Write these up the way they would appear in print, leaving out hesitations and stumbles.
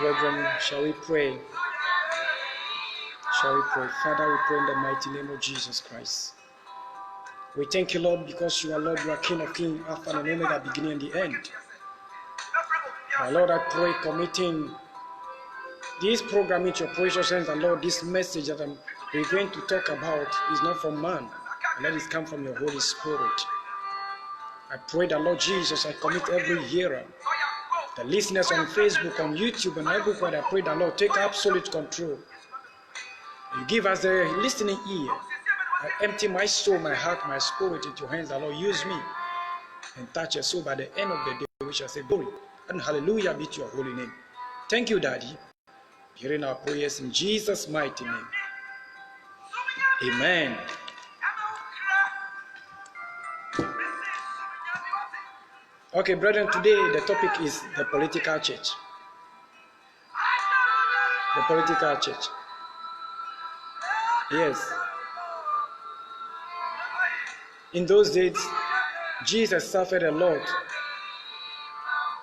Brethren, shall we pray? Shall we pray? Father, we pray in the mighty name of Jesus Christ. We thank you, Lord, because you are Lord, you are King of Kings, Alpha and Omega, beginning and the end. My Lord, I pray, committing this program into your precious hands, and Lord, this message that we're going to talk about is not from man, and let it come from your Holy Spirit. I pray that, Lord Jesus, I commit every hearer, the listeners on Facebook, on YouTube, and everywhere. I pray that, Lord, take absolute control. You give us the listening ear. I empty my soul, my heart, my spirit into your hands. That, Lord, use me and touch your soul. By the end of the day, we shall say glory and hallelujah be to your holy name. Thank you, Daddy. Hearing our prayers in Jesus' mighty name. Amen. Okay, brethren, today the topic is the political church. The political church. Yes. In those days, Jesus suffered a lot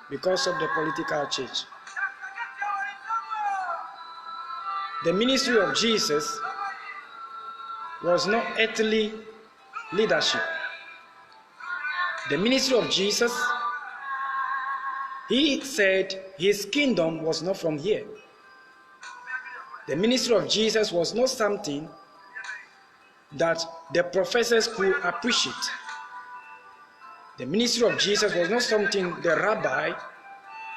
because of the political church. The ministry of Jesus was not earthly leadership. The ministry of Jesus, he said his kingdom was not from here. The ministry of Jesus was not something that the professors could appreciate. The ministry of Jesus was not something the rabbi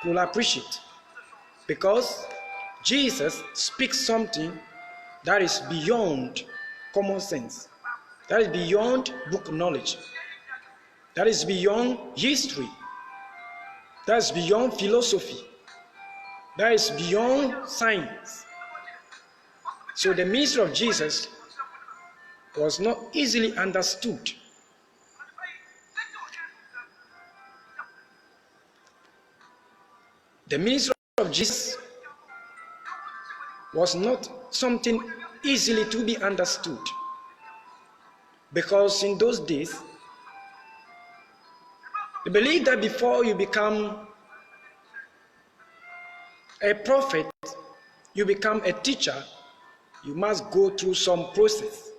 could appreciate, because Jesus speaks something that is beyond common sense, that is beyond book knowledge, that is beyond history, that is beyond philosophy, that is beyond science. So the ministry of Jesus was not easily understood. The ministry of Jesus was not something easily to be understood, because in those days, they believed that before you become a prophet, you become a teacher, you must go through some process.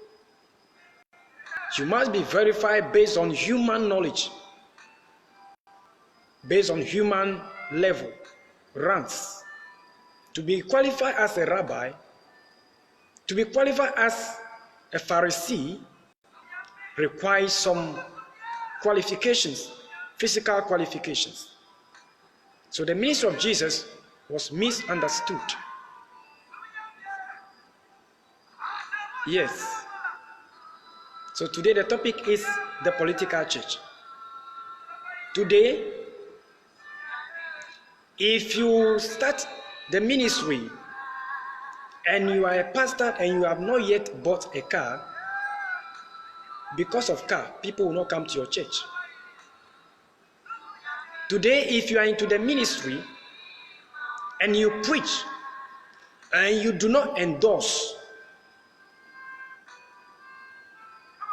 You must be verified based on human knowledge, based on human level, ranks. To be qualified as a rabbi, to be qualified as a Pharisee, requires some qualifications, physical qualifications. So the ministry of Jesus was misunderstood. Yes. So today the topic is the political church. Today, if you start the ministry and you are a pastor and you have not yet bought a car, because of car, people will not come to your church. Today, if you are into the ministry and you preach and you do not endorse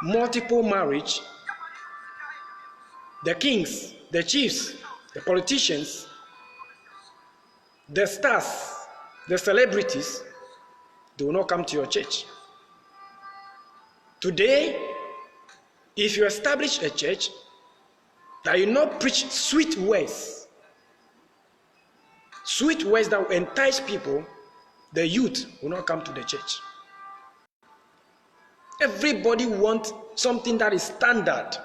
multiple marriage, the kings, the chiefs, the politicians, the stars, the celebrities, they will not come to your church. Today, if you establish a church that you not preach sweet words that will entice people, the youth will not come to the church. Everybody wants something that is standard,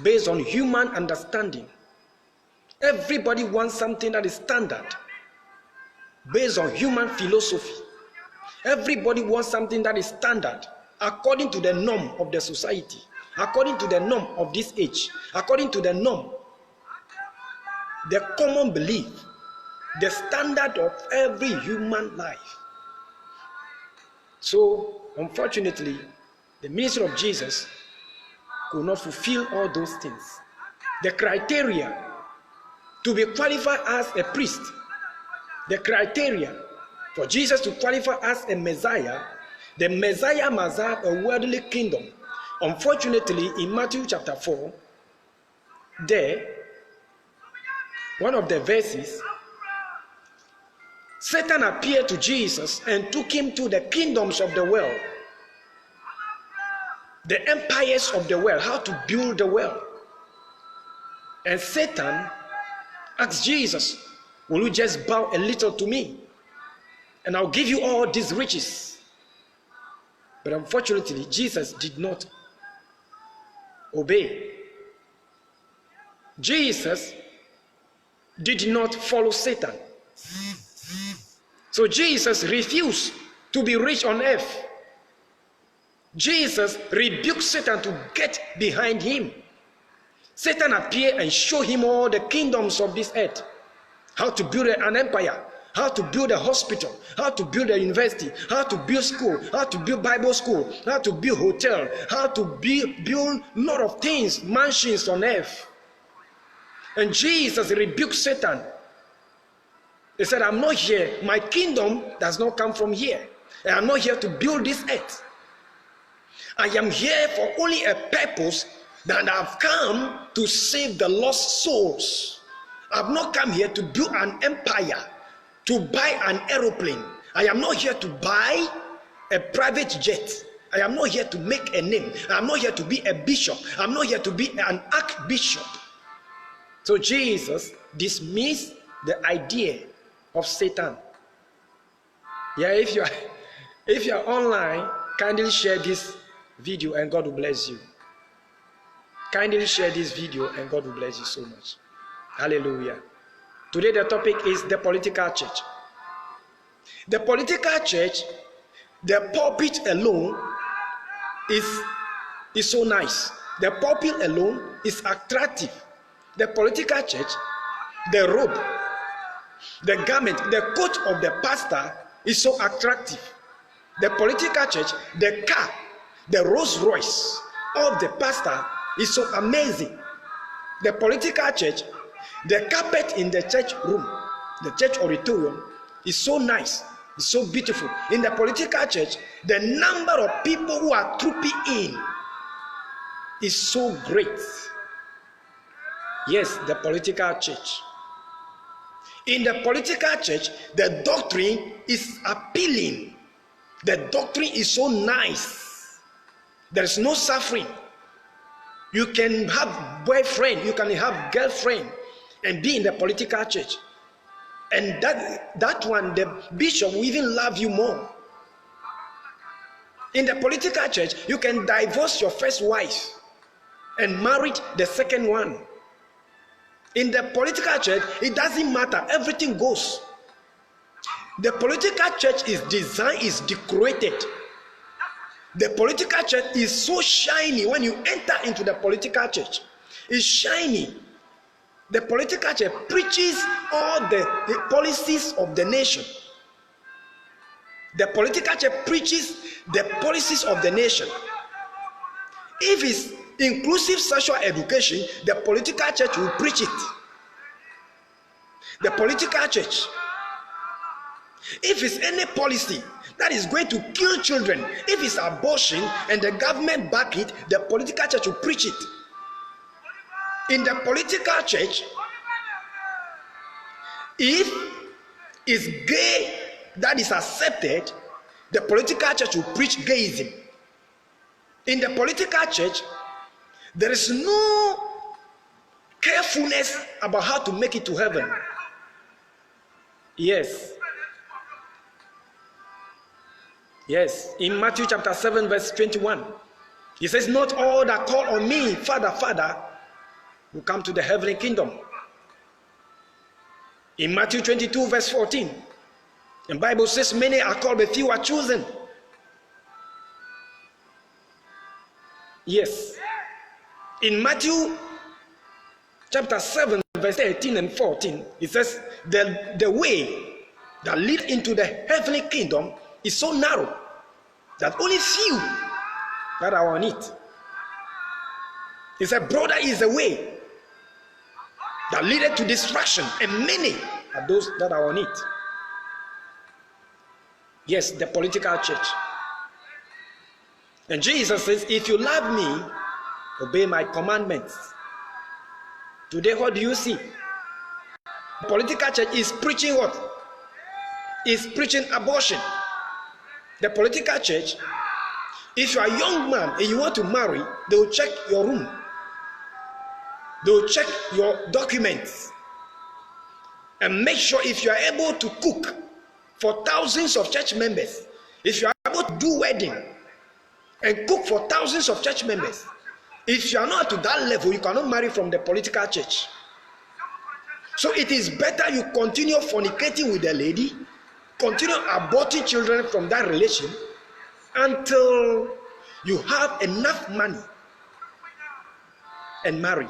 based on human understanding. Everybody wants something that is standard, based on human philosophy. Everybody wants something that is standard, according to the norm of the society, according to the norm of this age, according to the norm, the common belief, the standard of every human life. So, unfortunately, the ministry of Jesus could not fulfill all those things. The criteria to be qualified as a priest, the criteria for Jesus to qualify as a Messiah, the Messiah must have a worldly kingdom. Unfortunately, in Matthew chapter 4, there, one of the verses, Satan appeared to Jesus and took him to the kingdoms of the world, the empires of the world, how to build the world. And Satan asked Jesus, will you just bow a little to me and I'll give you all these riches? But unfortunately, Jesus did not obey. Jesus did not follow Satan. So Jesus refused to be rich on earth. Jesus rebuked Satan to get behind him. Satan appeared and showed him all the kingdoms of this earth. How to build an empire, how to build a hospital, how to build a university, how to build school, how to build Bible school, how to build hotel, how to build a lot of things, mansions on earth. And Jesus rebuked Satan. He said, I'm not here. My kingdom does not come from here. And I'm not here to build this earth. I am here for only a purpose, that I've come to save the lost souls. I've not come here to build an empire, to buy an aeroplane. I am not here to buy a private jet. I am not here to make a name. I'm not here to be a bishop. I'm not here to be an archbishop. So Jesus dismissed the idea of Satan. Yeah, if you are online, kindly share this video and God will bless you. Kindly share this video and God will bless you so much. Hallelujah. Today the topic is the political church. The political church, the pulpit alone is so nice. The pulpit alone is attractive. The political church, the robe, the garment, the coat of the pastor is so attractive. The political church, the car, the Rolls Royce of the pastor is so amazing. The political church, the carpet in the church room, the church auditorium is so nice, it's so beautiful. In the political church, the number of people who are trooping in is so great. Yes, the political church. In the political church, the doctrine is appealing. The doctrine is so nice. There is no suffering. You can have boyfriend, you can have girlfriend, and be in the political church. And that one, the bishop will even love you more. In the political church, you can divorce your first wife and marry the second one. In the political church, it doesn't matter. Everything goes. The political church is designed, is decorated. The political church is so shiny. When you enter into the political church, it's shiny. The political church preaches all the policies of the nation. The political church preaches the policies of the nation. If it's inclusive sexual education, the political church will preach it. The political church. If it's any policy that is going to kill children, if it's abortion and the government back it, the political church will preach it. In the political church, if it's gay that is accepted, the political church will preach gayism. In the political church, there is no carefulness about how to make it to heaven. Yes. Yes. In Matthew chapter 7 verse 21, he says, not all that call on me, Father, Father, will come to the heavenly kingdom. In Matthew 22 verse 14, the Bible says, many are called but few are chosen. Yes. In Matthew chapter 7 verse 13 and 14, it says, the way that leads into the heavenly kingdom is so narrow that only few that are on it. He said, broader is the way that leadeth to destruction, and many are those that are on it. Yes, the political church. And Jesus says, if you love me, obey my commandments. Today, what do you see? The political church is preaching what? is preaching abortion. The political church, if you are a young man and you want to marry, they will check your room. They will check your documents and make sure if you are able to cook for thousands of church members, if you are able to do wedding and cook for thousands of church members, if you are not to that level, you cannot marry from the political church. So it is better you continue fornicating with the lady, continue aborting children from that relation until you have enough money and marry.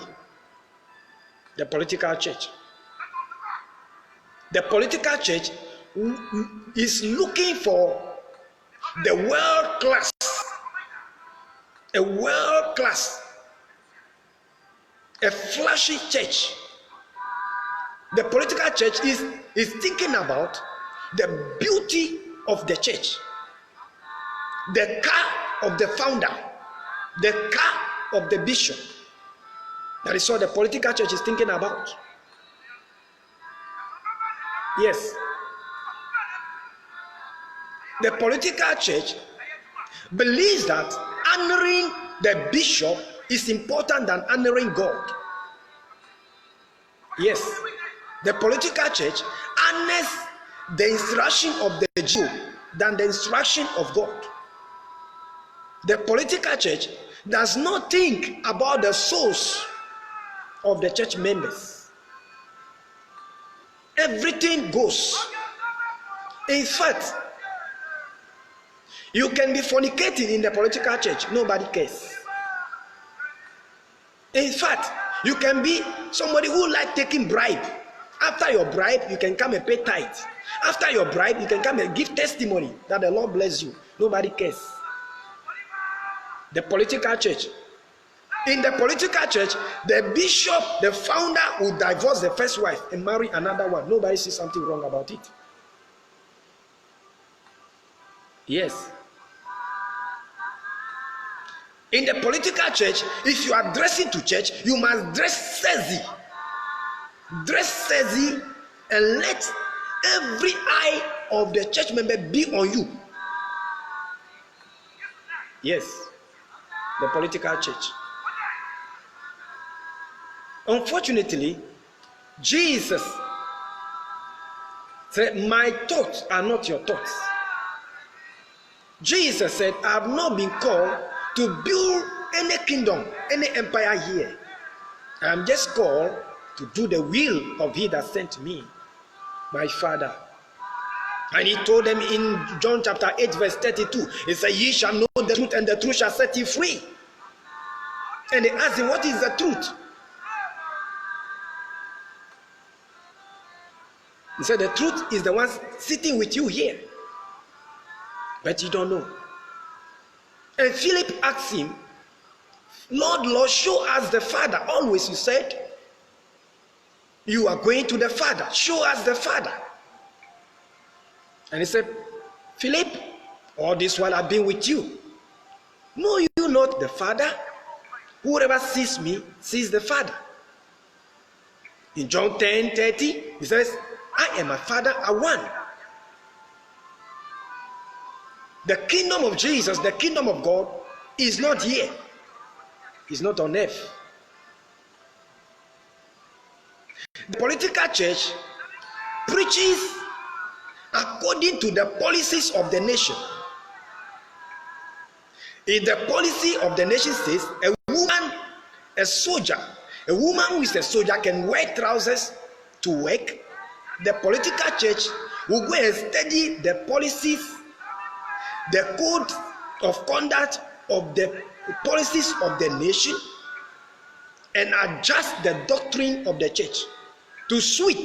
The political church. The political church is looking for the world class, a flashy church. The political church is thinking about the beauty of the church, the car of the founder, the car of the bishop. That is what the political church is thinking about. Yes. The political church believes that honoring the bishop is important than honoring God. Yes. The political church honors the instruction of the Jew than the instruction of God. The political church does not think about the souls of the church members. Everything goes. In fact, you can be fornicating in the political church, nobody cares. In fact, you can be somebody who like taking bribe. After your bribe, you can come and pay tithe. After your bribe, you can come and give testimony that the Lord bless you. Nobody cares. The political church. In the political church, the bishop, the founder, will divorce the first wife and marry another one. Nobody sees something wrong about it. Yes. In the political church, if you are dressing to church, you must dress sexy. Dress sexy and let every eye of the church member be on you. Yes, the political church. Unfortunately, Jesus said, "My thoughts are not your thoughts." Jesus said, "I have not been called to build any kingdom, any empire here. I am just called to do the will of he that sent me, my Father." And he told them in John chapter 8 verse 32, he said, "Ye shall know the truth, and the truth shall set you free." And they asked him, "What is the truth?" He said, "The truth is the one sitting with you here, but you don't know." And Philip asked him, "Lord, Lord, show us the Father." Always you said, "You are going to the Father. Show us the Father." And he said, "Philip, all this while I've been with you. Know you not the Father? Whoever sees me sees the Father." In John 10:30, he says, "I and my Father are one." The kingdom of Jesus, the kingdom of God, is not here. It's not on earth. The political church preaches according to the policies of the nation. If the policy of the nation says a woman, a soldier, a woman who is a soldier can wear trousers to work, the political church will go and study the policies, the code of conduct of the policies of the nation, and adjust the doctrine of the church to suit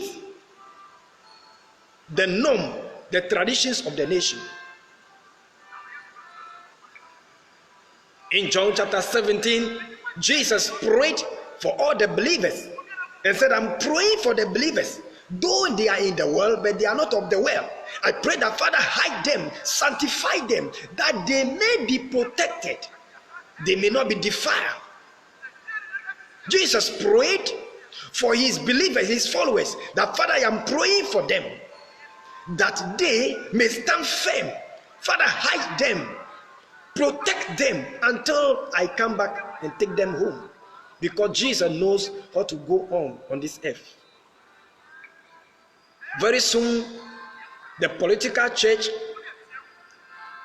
the norm, the traditions of the nation. In John chapter 17, Jesus prayed for all the believers and said, "I'm praying for the believers, though they are in the world, but they are not of the world. I pray that Father hide them, sanctify them, that they may be protected, they may not be defiled." Jesus prayed for his believers, his followers, that Father, I am praying for them, that they may stand firm. Father, hide them, protect them until I come back and take them home, because Jesus knows how to go on this earth. Very soon, the political church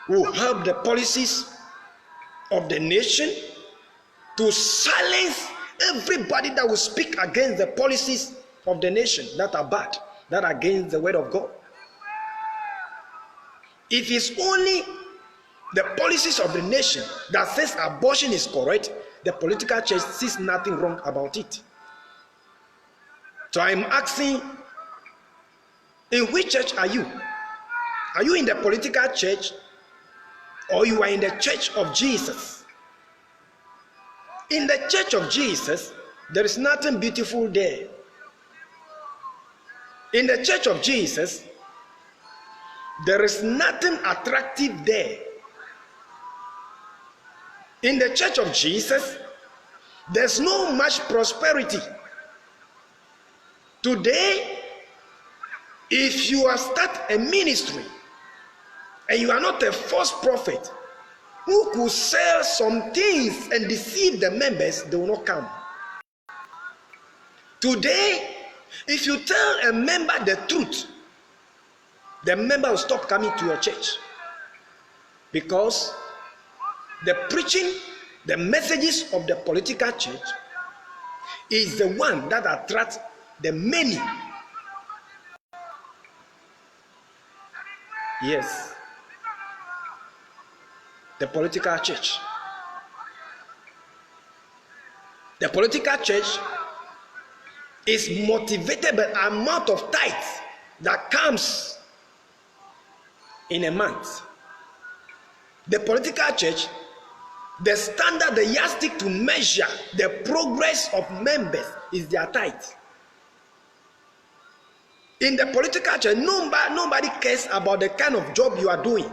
will help the policies of the nation to silence everybody that will speak against the policies of the nation that are bad, that are against the word of God. If it's only the policies of the nation that says abortion is correct, the political church sees nothing wrong about it. So I'm asking, in which church are you? Are you in the political church, or you are in the church of Jesus? In the church of Jesus, there is nothing beautiful there. In the church of Jesus, there is nothing attractive there. In the church of Jesus, there's no much prosperity. Today, if you are start a ministry and you are not a false prophet who could sell some things and deceive the members, they will not come. Today, if you tell a member the truth, the member will stop coming to your church, because the preaching, the messages of the political church is the one that attracts the many. Yes, the political church. The political church is motivated by the amount of tithes that comes in a month. The political church, the standard, the yardstick to measure the progress of members is their tithe. In the political church, nobody cares about the kind of job you are doing.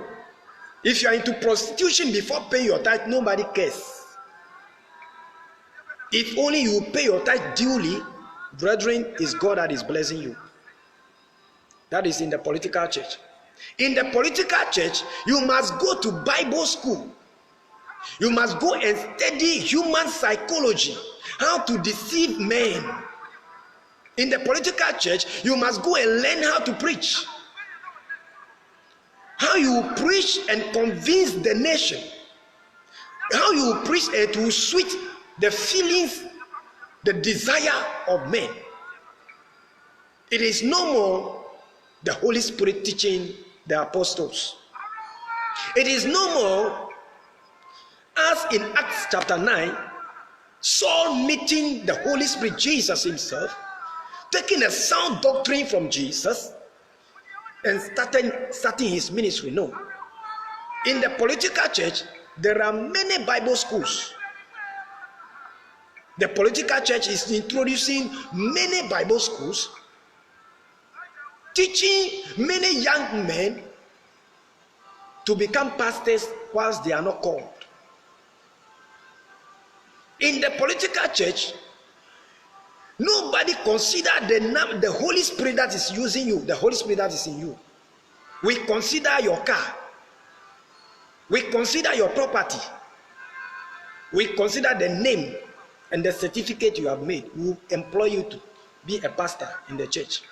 If you are into prostitution before paying your tithe, nobody cares. If only you pay your tithe duly, brethren, it's God that is blessing you. That is in the political church. In the political church, you must go to Bible school. You must go and study human psychology, how to deceive men. In the political church, you must go and learn how to preach. How you preach and convince the nation. How you preach and to sweet the feelings, the desire of men. It is no more the Holy Spirit teaching the apostles. It is no more as in Acts chapter 9, Saul meeting the Holy Spirit, Jesus himself, taking a sound doctrine from Jesus and starting his ministry. No. In the political church, there are many Bible schools. The political church is introducing many Bible schools, teaching many young men to become pastors whilst they are not called. In the political church, nobody consider the Holy Spirit that is using you, the Holy Spirit that is in you. We consider your car. We consider your property. We consider the name and the certificate you have made. We will employ you to be a pastor in the church.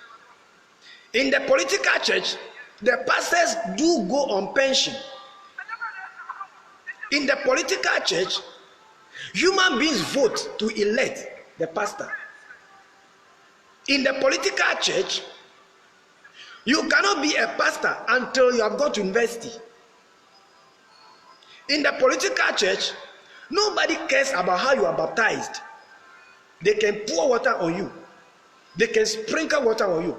In the political church, the pastors do go on pension. In the political church, human beings vote to elect the pastor. In the political church, you cannot be a pastor until you have gone to university. In the political church, nobody cares about how you are baptized. They can pour water on you. They can sprinkle water on you.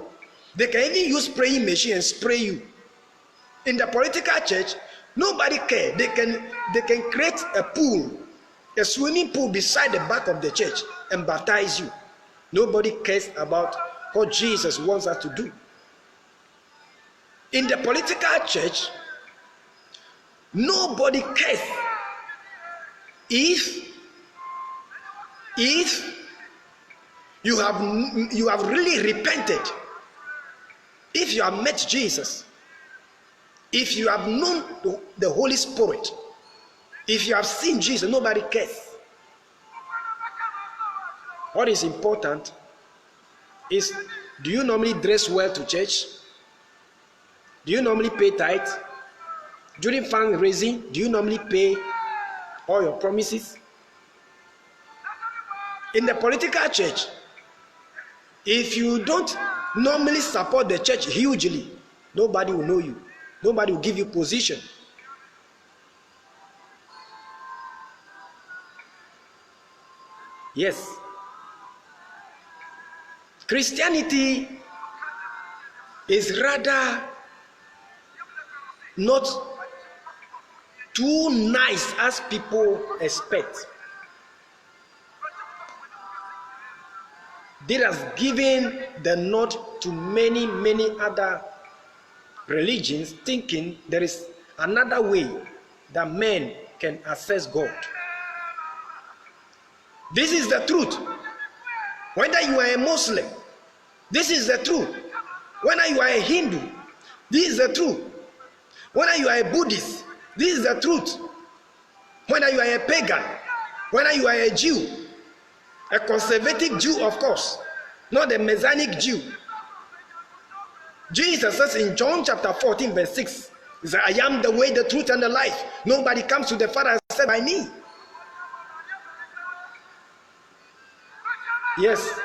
They can even use spraying machine and spray you. In the political church, nobody cares. They can create a pool, a swimming pool beside the back of the church and baptize you. Nobody cares about what Jesus wants us to do. In the political church, nobody cares if you have really repented If you have met Jesus, if you have known the Holy Spirit, if you have seen Jesus, nobody cares. What is important is, do you normally dress well to church? Do you normally pay tithe? During fundraising, do you normally pay all your promises? In the political church, if you don't normally support the church hugely, nobody will know you. Nobody will give you position. Yes. Christianity is rather not too nice as people expect. It has given the nod to many other religions, thinking there is another way that men can access God. This is the truth. Whether you are a Muslim, this is the truth. Whether you are a Hindu, this is the truth. Whether you are a Buddhist, this is the truth. Whether you are a pagan, whether you are a Jew, a conservative Jew, of course, not a Messianic Jew. Jesus says in John chapter 14 verse 6, he said, I am the way, the truth, and the life. Nobody comes to the Father except by me. Yes.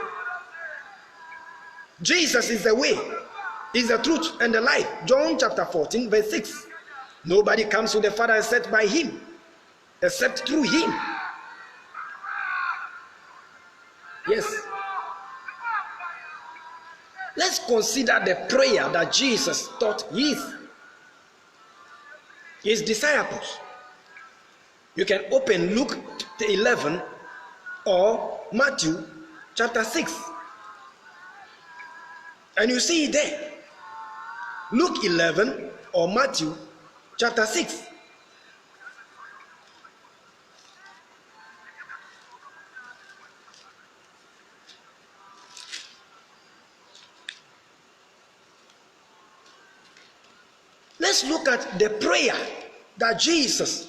Jesus is the way, is the truth, and the life. John chapter 14 verse 6. Nobody comes to the Father except by him, except through him. Yes. Let's consider the prayer that Jesus taught his disciples. You can open Luke 11 or Matthew chapter 6. And you see it there. Luke 11 or Matthew chapter 6. Let's look at the prayer that Jesus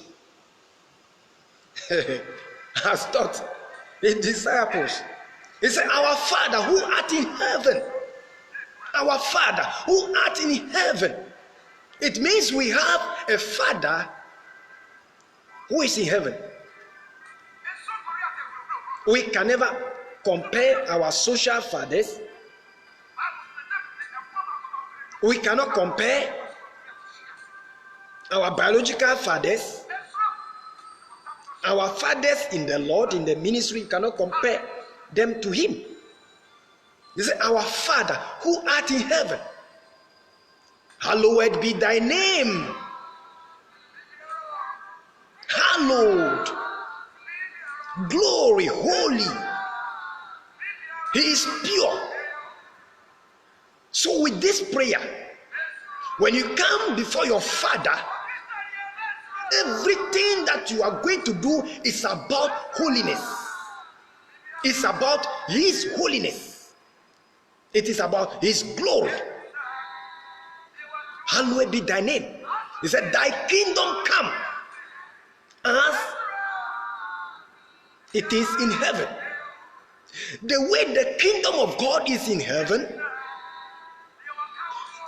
has taught his disciples. He said, Our Father who art in heaven. Our Father who art in heaven. It means we have a Father who is in heaven. We can never compare our social fathers. We cannot compare our biological fathers. Our fathers in the Lord, in the ministry, cannot compare them to him. He said, Our Father who art in heaven, hallowed be thy name. Hallowed. Glory, holy. He is pure. So with this prayer, when you come before your Father, everything that you are going to do is about holiness. It's about his holiness. It is about his glory. Hallowed be thy name. He said, Thy kingdom come as it is in heaven. The way the kingdom of God is in heaven,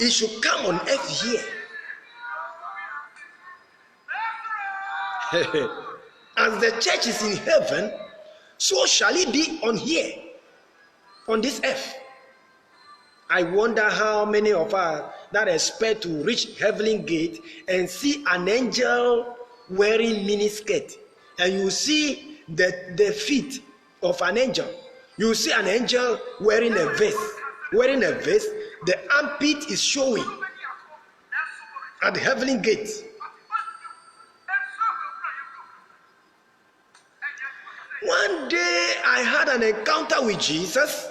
it should come on earth here. As the church is in heaven, so shall it be on here, on this earth. I wonder how many of us that expect to reach heavenly gate and see an angel wearing miniskirt, and you see the feet of an angel. You see an angel wearing a vest. The armpit is showing at the heavenly gate. One day I had an encounter with Jesus.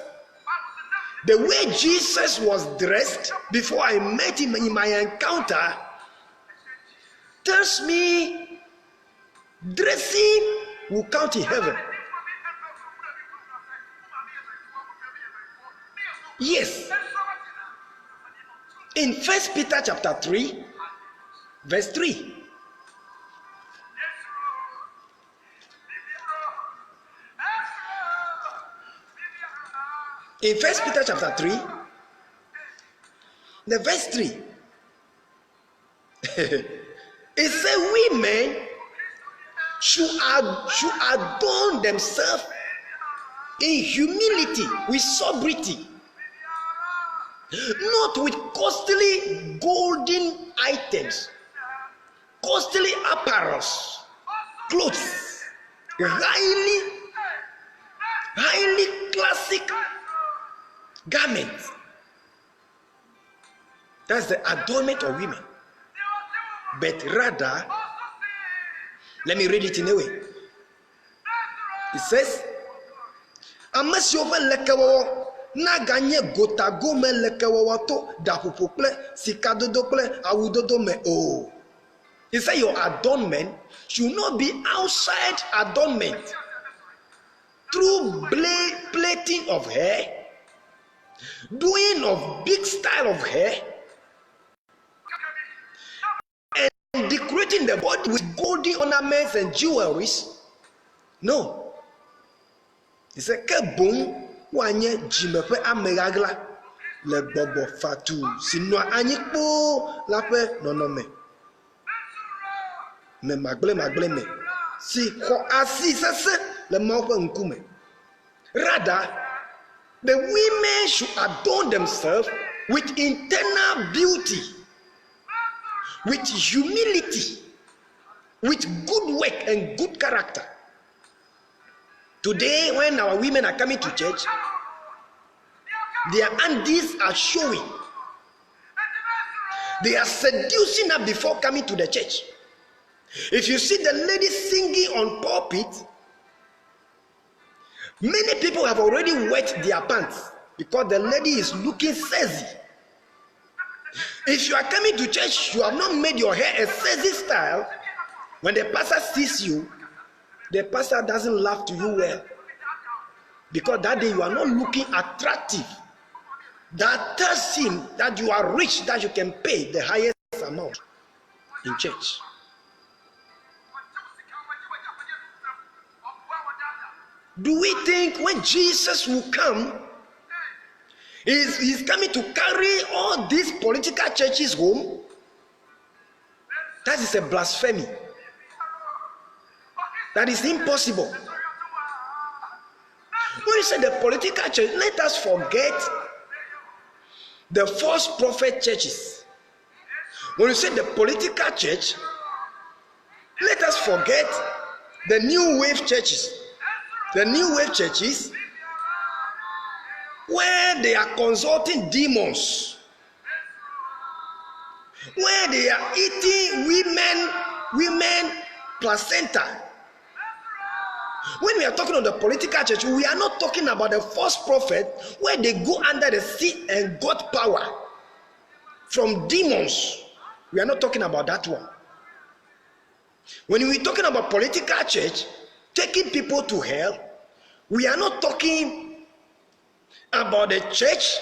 The way Jesus was dressed before I met him in my encounter tells me dressing will count in heaven. Yes. In 1 Peter chapter 3, verse 3. In 1 Peter chapter 3, the verse 3, it says women should adorn themselves in humility, with sobriety, not with costly golden items, costly apparels, clothes, highly classic garments. That's the adornment of women. But rather, let me read it in a way. It says, Amasyofa lekewo na ganye gotago me lekewo to dapupo ple sikadodo ple awudodo me o. He said your adornment should not be outside adornment through plaiting of hair, doing of big style of hair, and decorating the body with golden ornaments and jewelries. No. He said, Kebun wanye jimepe amegagla le bobo fatu sinwa anyikpo lape nonome me magle me si ko asi sese le maupe nkume. Rather, the women should adorn themselves with internal beauty, with humility, with good work and good character. Today, when our women are coming to church, their undies are showing. They are seducing us before coming to the church. If you see the lady singing on pulpit, many people have already wet their pants because the lady is looking sexy. If you are coming to church, you have not made your hair a sexy style. When the pastor sees you, the pastor doesn't laugh to you well, because that day you are not looking attractive. That tells him that you are rich, that you can pay the highest amount in church. Do we think when Jesus will come, he's coming to carry all these political churches home? That is a blasphemy. That is impossible. When you say the political church, let us forget the false prophet churches. When you say the political church, let us forget the new wave churches. The new wave churches where they are consulting demons, where they are eating women placenta. When we are talking of the political church, we are not talking about the false prophet where they go under the sea and got power from demons. We are not talking about that one. When we are talking about political church taking people to hell, we are not talking about the church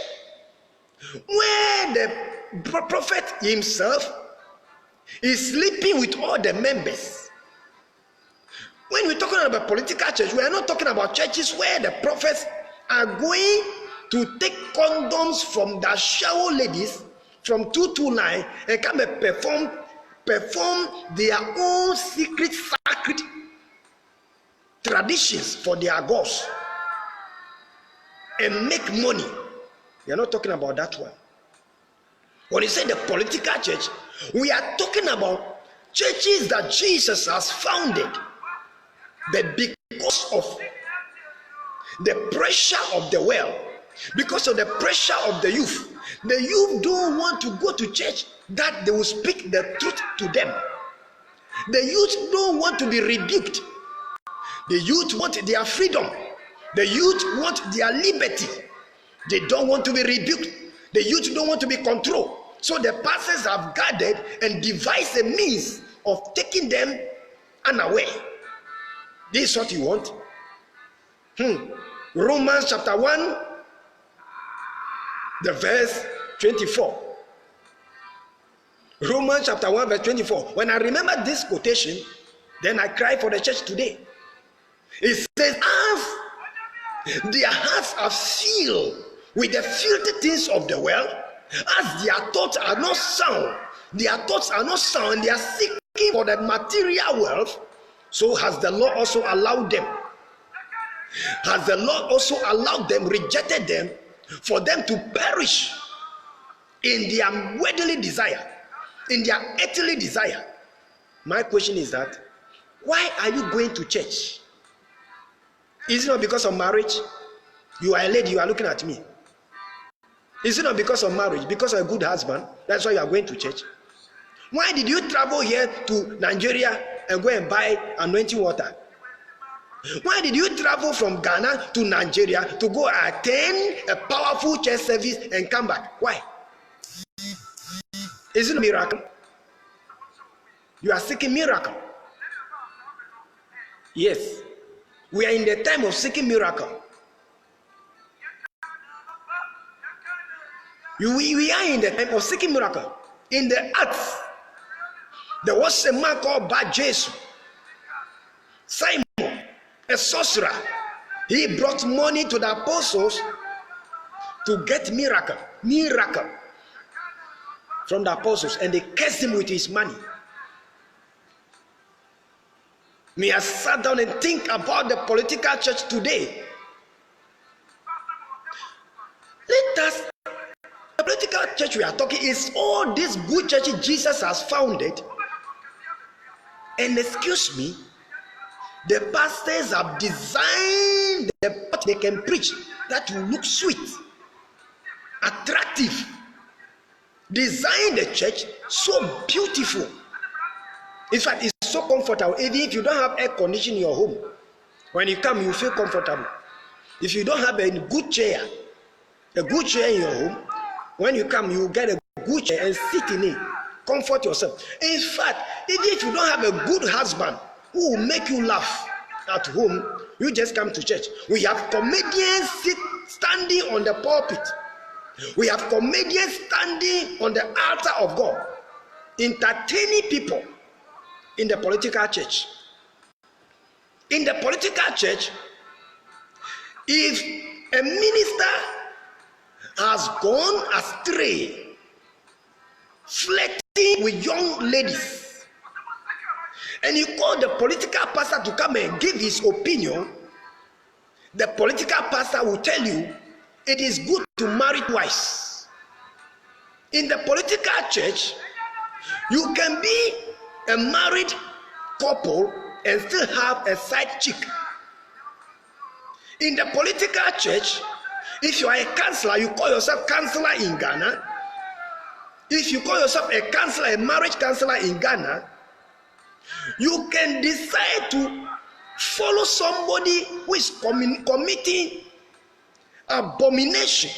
where the prophet himself is sleeping with all the members. When we're talking about political church, we are not talking about churches where the prophets are going to take condoms from the shower ladies from 229 and come and perform their own secret sacred traditions for their gods and make money. We are not talking about that one. When you say the political church, we are talking about churches that Jesus has founded. But because of the pressure of the world, because of the pressure of the youth don't want to go to church that they will speak the truth to them. The youth don't want to be rebuked. The youth want their freedom. The youth want their liberty. They don't want to be rebuked. The youth don't want to be controlled. So the pastors have gathered and devised a means of taking them unaware. This is what you want. Romans chapter 1, the verse 24. Romans chapter 1 verse 24. When I remember this quotation, then I cry for the church today. It says, as their hearts are filled with the filthy things of the world, as their thoughts are not sound, they are seeking for the material wealth, so has the Lord also allowed them. Has the Lord also allowed them, rejected them, for them to perish in their worldly desire, in their earthly desire. My question is that, why are you going to church? Is it not because of marriage? You are a lady, you are looking at me. Is it not because of marriage, because of a good husband? That's why you are going to church. Why did you travel here to Nigeria and go and buy anointing water? Why did you travel from Ghana to Nigeria to go attend a powerful church service and come back? Why? Is it a miracle? You are seeking miracle. Yes. We are in the time of seeking miracle. We are in the time of seeking miracle. In the earth, there was a man called Bar-Jesus, Simon, a sorcerer. He brought money to the apostles to get miracle from the apostles, and they cursed him with his money. May I sit down and think about the political church today. The political church we are talking is all these good churches Jesus has founded. And excuse me, the pastors have designed what they can preach that will look sweet, attractive. Design the church so beautiful. In fact, it's so comfortable. Even if you don't have air conditioning in your home, when you come, you feel comfortable. If you don't have a good chair in your home, when you come, you get a good chair and sit in it. Comfort yourself. In fact, even if you don't have a good husband who will make you laugh at home, you just come to church. We have comedians standing on the pulpit. We have comedians standing on the altar of God, entertaining people in the political church. In the political church, if a minister has gone astray, flirting with young ladies, and you call the political pastor to come and give his opinion, the political pastor will tell you it is good to marry twice. In the political church, you can be a married couple and still have a side chick. In the political church, if you are a counselor, you call yourself counselor in Ghana. If you call yourself a counselor, a marriage counselor in Ghana, you can decide to follow somebody who is committing abomination,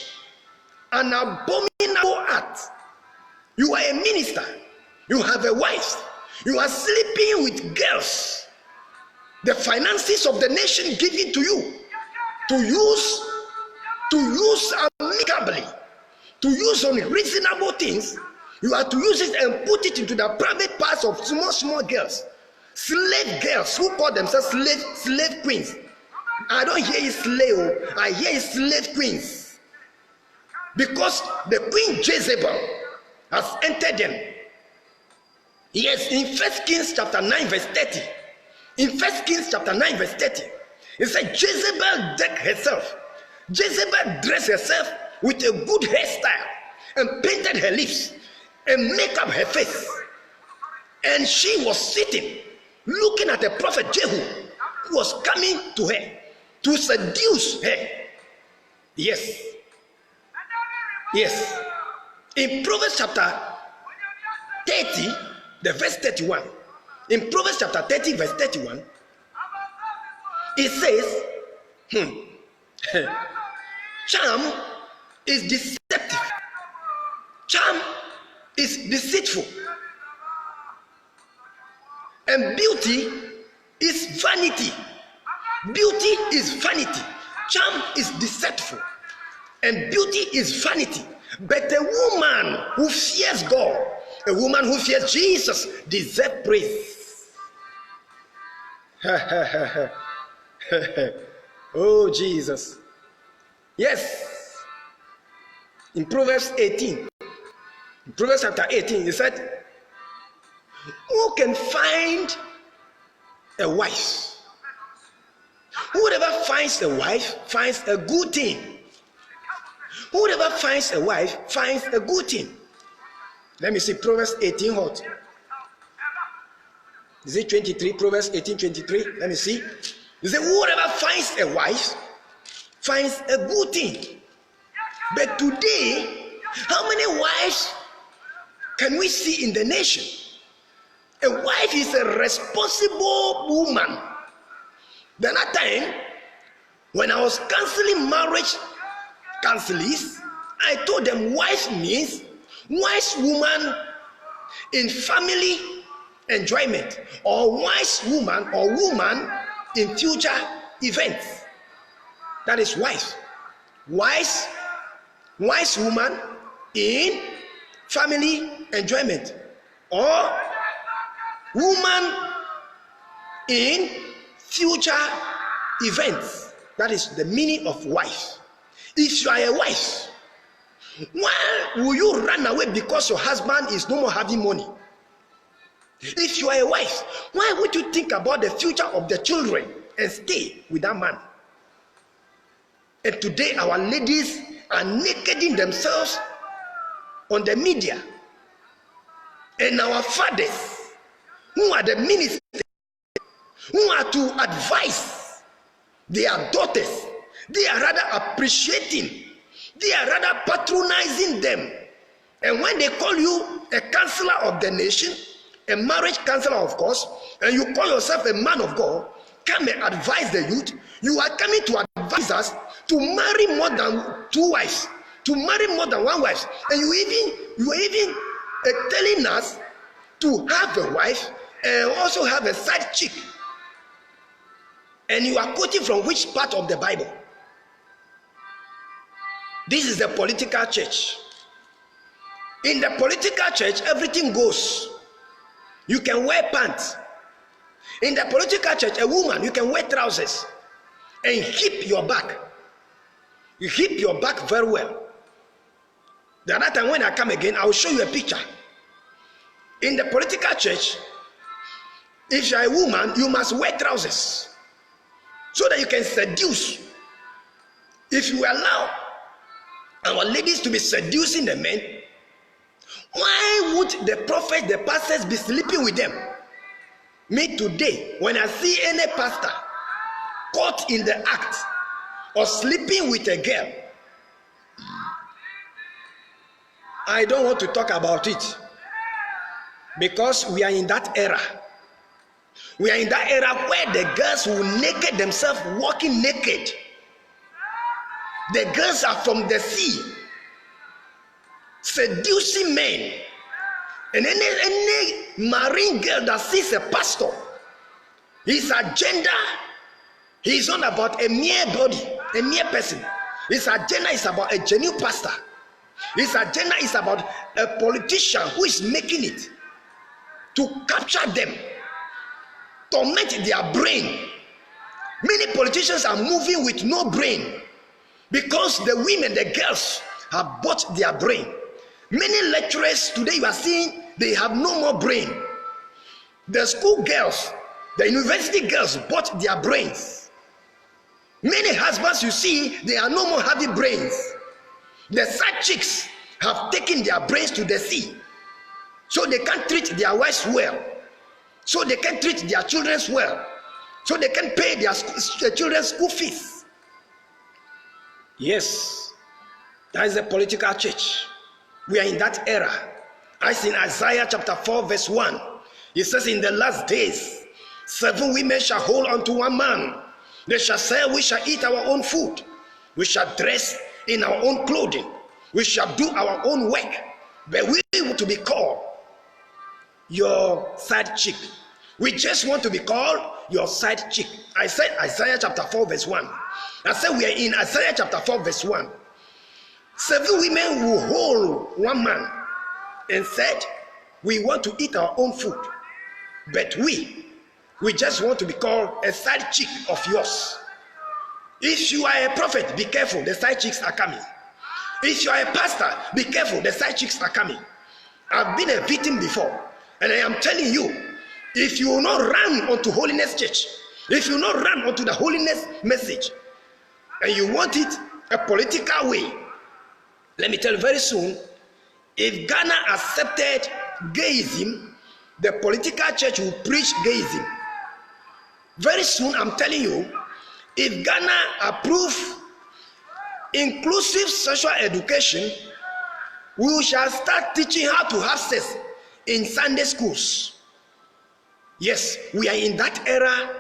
an abominable act. You are a minister, you have a wife, you are sleeping with girls. The finances of the nation given to you to use amicably, to use on reasonable things, you are to use it and put it into the private parts of small girls, slave girls who call themselves slave queens. I don't hear it slave, I hear it slave queens, because the queen Jezebel has entered them. Yes, in 1 Kings chapter 9 verse 30, in 1 Kings chapter 9 verse 30, it said Jezebel decked herself. Jezebel dressed herself with a good hairstyle and painted her lips and make up her face. And she was sitting, looking at the prophet Jehu, who was coming to her to seduce her. Yes. Yes. In Proverbs chapter 30, the verse 31. In Proverbs chapter 30, verse 31, it says, charm is deceptive. Charm is deceitful. And beauty is vanity. Beauty is vanity. Charm is deceitful. And beauty is vanity. But a woman who fears God, A woman who fears Jesus deserves praise. Oh, Jesus. Yes. In Proverbs 18, in Proverbs chapter 18, he said, who can find a wife? Whoever finds a wife finds a good thing. Whoever finds a wife finds a good thing. Let me see, Proverbs 18 what? Is it 23? Proverbs 18:23. Let me see. He said, whoever finds a wife finds a good thing. But today, how many wives can we see in the nation? A wife is a responsible woman. The other time, when I was counseling marriage counselors, I told them wife means wise woman in family enjoyment, or wise woman or woman in future events. That is wife. Wise woman in family enjoyment, or woman in future events. That is the meaning of wife. If you are a wife, why will you run away because your husband is no more having money? If you are a wife, why would you think about the future of the children and stay with that man? And today our ladies are nakeding themselves on the media. And our fathers, who are the ministers, who are to advise their daughters, they are rather appreciating, they are rather patronizing them. And when they call you a counselor of the nation, a marriage counselor of course, and you call yourself a man of God, come and advise the youth, you are coming to advise us to marry more than two wives, to marry more than one wife. And you are even telling us to have a wife and also have a side chick. And you are quoting from which part of the Bible? This is the political church. In the political church, everything goes. You can wear pants. In the political church, a woman, you can wear trousers and hip your back. You hip your back very well. The other time when I come again, I will show you a picture. In the political church, if you are a woman, you must wear trousers so that you can seduce. If you allow our ladies to be seducing the men, why would the prophets, the pastors be sleeping with them? Me today, when I see any pastor caught in the act of sleeping with a girl, I don't want to talk about it, because we are in that era. We are in that era where the girls will naked themselves, walking naked. The girls are from the sea, seducing men. And any marine girl that sees a pastor, his agenda, he's not about a mere body, a mere person. His agenda is about a genuine pastor. His agenda is about a politician who is making it to capture them, torment their brain. Many politicians are moving with no brain because the women, the girls, have bought their brain. Many lecturers today you are seeing, they have no more brain. The school girls, the university girls bought their brains. Many husbands you see, they are no more having brains. The side chicks have taken their brains to the sea, so they can't treat their wives well, so they can treat their children well, so they can pay their children's school fees. Yes, that is the political church. We are in that era. As in Isaiah chapter 4 verse 1, it says, in the last days 7 women shall hold on to one man. They shall say, we shall eat our own food, we shall dress in our own clothing, we shall do our own work, but we want to be called your side chick. We just want to be called your side chick. I said Isaiah chapter 4 verse 1. I said we are in Isaiah chapter 4 verse 1. 7 women will hold one man and said, we want to eat our own food. But we just want to be called a side chick of yours. If you are a prophet, be careful, the side chicks are coming. If you are a pastor, be careful, the side chicks are coming. I've been a victim before, and I am telling you, if you will not run onto Holiness Church, if you will not run onto the holiness message, and you want it a political way, let me tell you very soon, if Ghana accepted gayism, the political church will preach gayism. Very soon, I'm telling you, if Ghana approve inclusive sexual education, we shall start teaching how to have sex in Sunday schools. Yes, we are in that era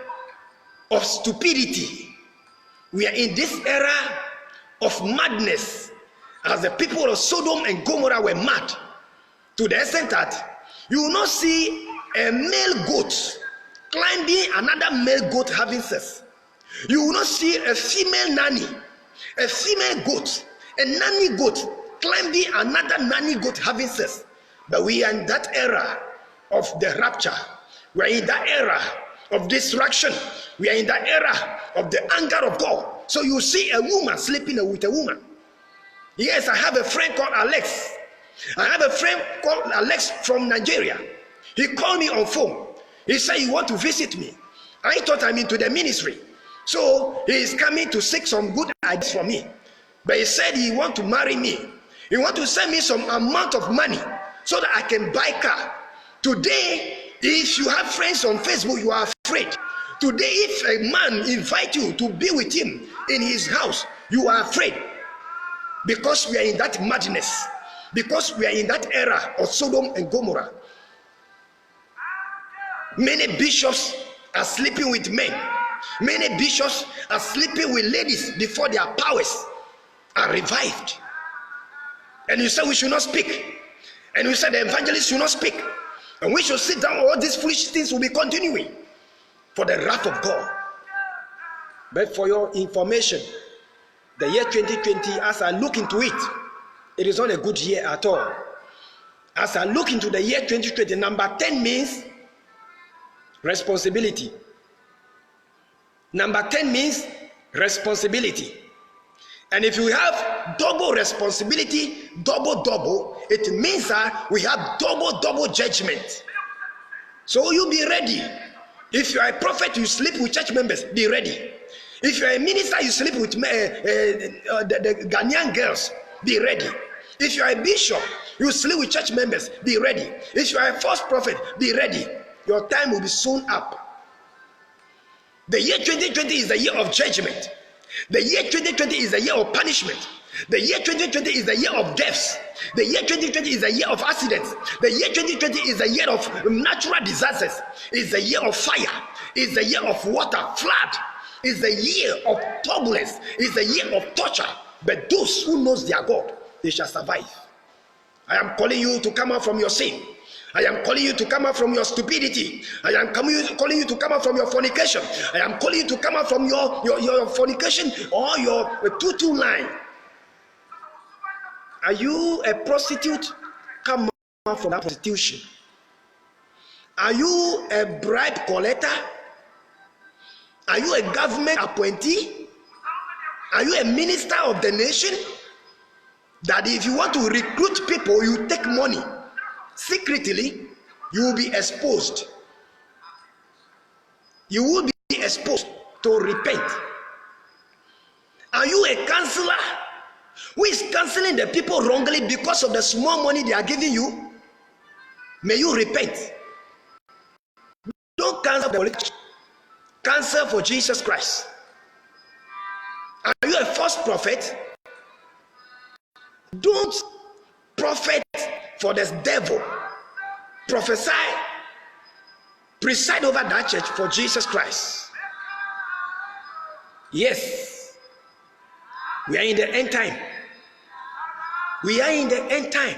of stupidity. We are in this era of madness, as the people of Sodom and Gomorrah were mad, to the extent that you will not see a male goat climbing another male goat having sex. You will not see a female nanny, a female goat, a nanny goat climbing another nanny goat having sex. But we are in that era of the rapture. We are in that era of destruction. We are in that era of the anger of God. So you see a woman sleeping with a woman. Yes, I have a friend called Alex. I have a friend called Alex from Nigeria. He called me on phone. He said he want to visit me. I thought I'm into the ministry. So he is coming to seek some good ideas for me. But he said he want to marry me. He want to send me some amount of money so that I can buy car. Today, if you have friends on Facebook, you are afraid. Today, if a man invite you to be with him in his house, you are afraid. Because we are in that madness. Because we are in that era of Sodom and Gomorrah. Many bishops are sleeping with men. Many bishops are sleeping with ladies before their powers are revived. And you say we should not speak. And we say the evangelists should not speak. And we should sit down, all these foolish things will be continuing for the wrath of God. But for your information, the year 2020, as I look into it, it is not a good year at all. As I look into the year 2020, number 10 means responsibility. Number 10 means responsibility. And if you have double responsibility, double, it means that we have double judgment. So you be ready. If you are a prophet, you sleep with church members, be ready. If you are a minister, you sleep with the Ghanaian girls, be ready. If you are a bishop, you sleep with church members, be ready. If you are a false prophet, be ready. Your time will be soon up. The year 2020 is the year of judgment. The year 2020 is the year of punishment. The year 2020 is the year of deaths. The year 2020 is the year of accidents. The year 2020 is the year of natural disasters. It's the year of fire. It's the year of water, flood. It's the year of turbulence. It's the year of torture. But those who knows their God, they shall survive. I am calling you to come out from your sin. I am calling you to come out from your stupidity. I am calling you to come out from your fornication. I am calling you to come out from your fornication or your tutu line. Are you a prostitute? Come out from that prostitution. Are you a bribe collector? Are you a government appointee? Are you a minister of the nation? That if you want to recruit people, you take money. Secretly, you will be exposed. You will be exposed to repent. Are you a counselor who is counseling the people wrongly because of the small money they are giving you? May you repent. Don't cancel the politician. Cancel for Jesus Christ. Are you a false prophet? Don't prophet for the devil. Prophesy, preside over that church for Jesus Christ. Yes, we are in the end time. We are in the end time.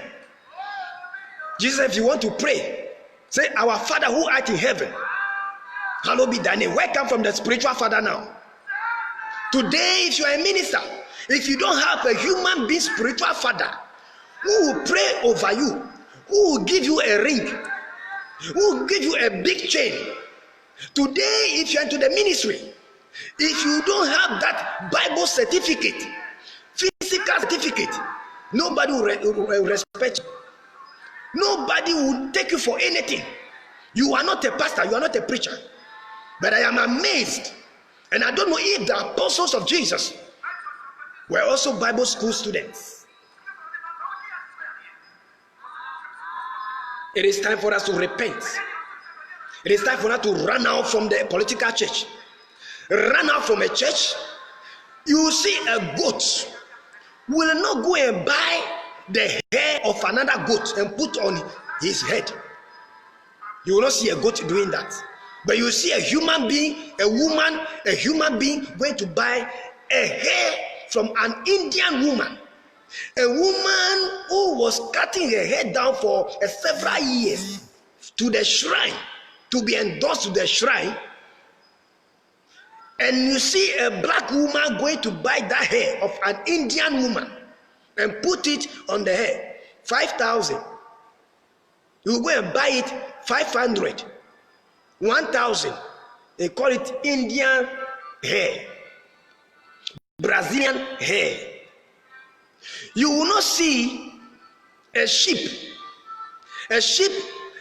Jesus, if you want to pray, say, "Our Father who art in heaven, hallowed be thy name." Welcome from the spiritual father now. Today, if you are a minister, if you don't have a human being spiritual father who will pray over you, who will give you a ring, who will give you a big chain. Today, if you're into the ministry, if you don't have that Bible certificate, physical certificate, nobody will respect you. Nobody will take you for anything. You are not a pastor, you are not a preacher. But I am amazed, and I don't know if the apostles of Jesus were also Bible school students. It is time for us to repent. It is time for us to run out from the political church. Run out from a church. You see a goat will not go and buy the hair of another goat and put on his head. You will not see a goat doing that. But you see a human being, a woman, a human being going to buy a hair from an Indian woman. A woman who was cutting her hair down for several years to the shrine, to be endorsed to the shrine. And you see a black woman going to buy that hair of an Indian woman and put it on the hair. 5,000. You go and buy it 500, 1,000. They call it Indian hair, Brazilian hair. You will not see a sheep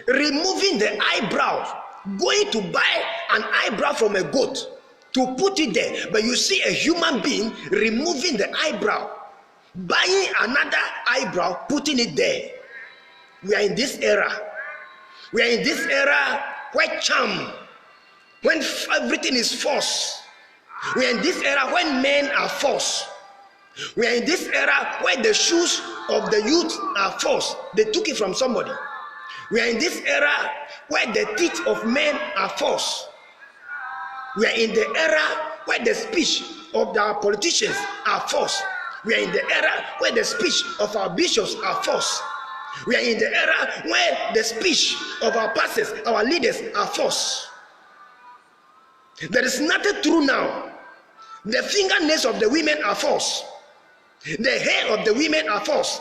removing the eyebrow, going to buy an eyebrow from a goat to put it there. But you see a human being removing the eyebrow, buying another eyebrow, putting it there. We are in this era. We are in this era where charm, when everything is false. We are in this era when men are false. We are in this era where the shoes of the youth are false. They took it from somebody. We are in this era where the teeth of men are false. We are in the era where the speech of our politicians are false. We are in the era where the speech of our bishops are false. We are in the era where the speech of our pastors, our leaders are false. There is nothing true now. The fingernails of the women are false. The hair of the women are false.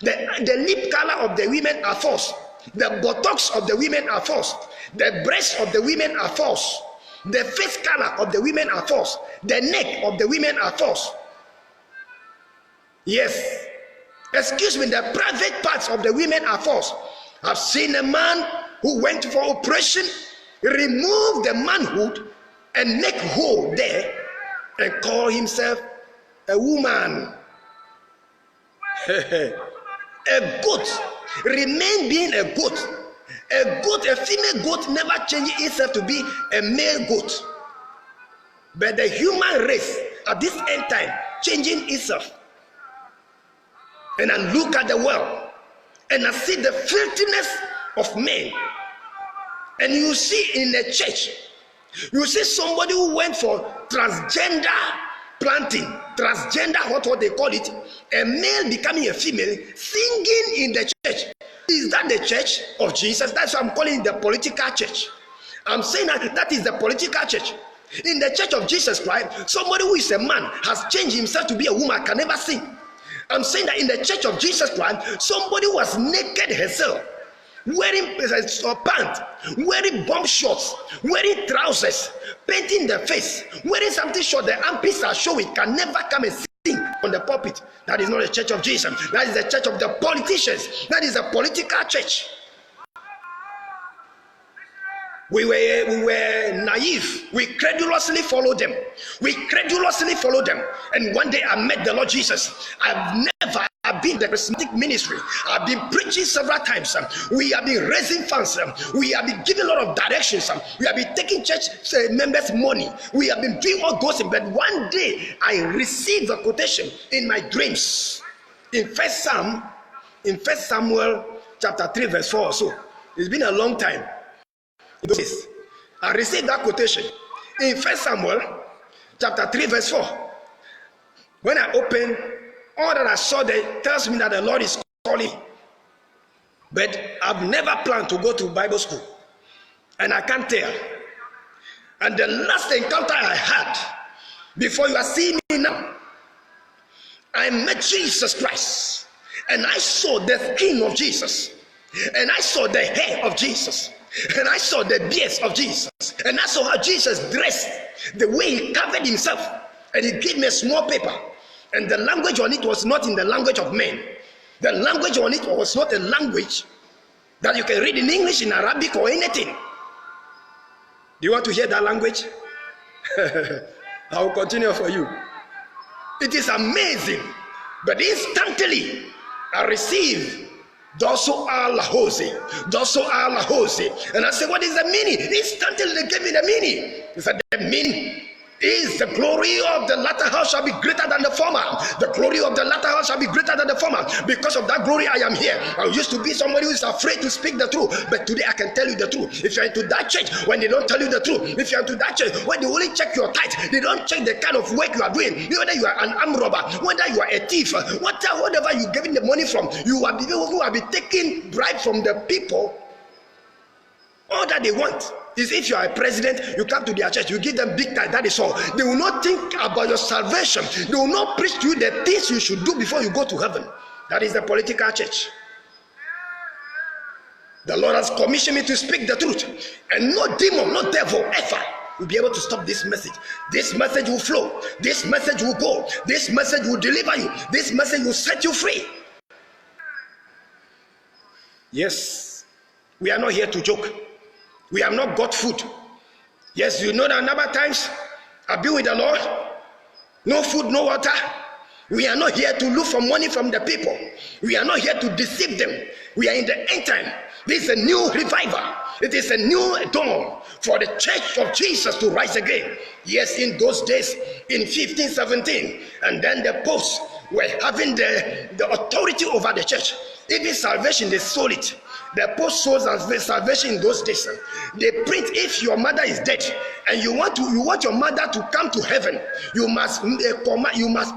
The lip color of the women are false. The buttocks of the women are false. The breasts of the women are false. The face color of the women are false. The neck of the women are false. Yes. Excuse me, the private parts of the women are false. I've seen a man who went for operation, remove the manhood and make hole there and call himself a woman. A goat remain being a goat. A goat, a female goat never changes itself to be a male goat. But the human race at this end time changing itself. And I look at the world and I see the filthiness of men. And you see in the church, you see somebody who went for transgender planting, transgender, what they call it, a male becoming a female, singing in the church. Is that the church of Jesus? That's why I'm calling it the political church. I'm saying that is the political church. In the church of Jesus Christ, somebody who is a man has changed himself to be a woman, can never sing. I'm saying that in the church of Jesus Christ, somebody who was naked herself, wearing pants, wearing bomb shorts, wearing trousers, painting the face, wearing something short, the armpits are showing, can never come and sing on the pulpit. That is not the church of Jesus. That is the church of the politicians. That is a political church. We were naive. We credulously followed them. And one day I met the Lord Jesus. I've been in the charismatic ministry. I've been preaching several times. We have been raising funds. We have been giving a lot of directions. We have been taking church members' money. We have been doing all those things. But one day I received a quotation in my dreams. In 1 Samuel chapter 3 verse 4 or so. It's been a long time. I received that quotation in 1 Samuel chapter 3 verse 4. When I opened, all that I saw there tells me that the Lord is calling. But I've never planned to go to Bible school, and I can't tell. And the last encounter I had, before you are seeing me now, I met Jesus Christ, and I saw the skin of Jesus. And I saw the hair of Jesus. And I saw the beards of Jesus. And I saw how Jesus dressed, the way he covered himself. And he gave me a small paper. And the language on it was not in the language of men. The language on it was not a language that you can read in English, in Arabic, or anything. Do you want to hear that language? I will continue for you. It is amazing. But instantly, I received Doso Allah Hose. Doso Allah Hose. And I said, what is the meaning? Instantly they gave me the meaning. He said, the meaning is the glory of the latter house shall be greater than the former. The glory of the latter house shall be greater than the former. Because of that glory, I am here. I used to be somebody who is afraid to speak the truth, but today I can tell you the truth. If you're into that church, when they don't tell you the truth, if you're into that church, when they only check your tithe, they don't check the kind of work you are doing, whether you are an armed robber, whether you are a thief, whatever you're getting the money from, you are the people who have been taking bribe from the people. All that they want is, if you are a president, you come to their church, you give them big tithe, that is all. They will not think about your salvation. They will not preach to you the things you should do before you go to heaven. That is the political church. The Lord has commissioned me to speak the truth, and no demon, no devil ever will be able to stop this message. This message will flow. This message will go. This message will deliver you. This message will set you free. Yes, we are not here to joke. We have not got food. Yes, you know that a number of times I've been with the Lord. No food, no water. We are not here to look for money from the people. We are not here to deceive them. We are in the end time. This is a new revival. It is a new dawn for the church of Jesus to rise again. Yes, in those days, in 1517, and then the popes were having the authority over the church. Even salvation, they sold it. The post sold salvation in those days. They print, if your mother is dead and you want your mother to come to heaven, you must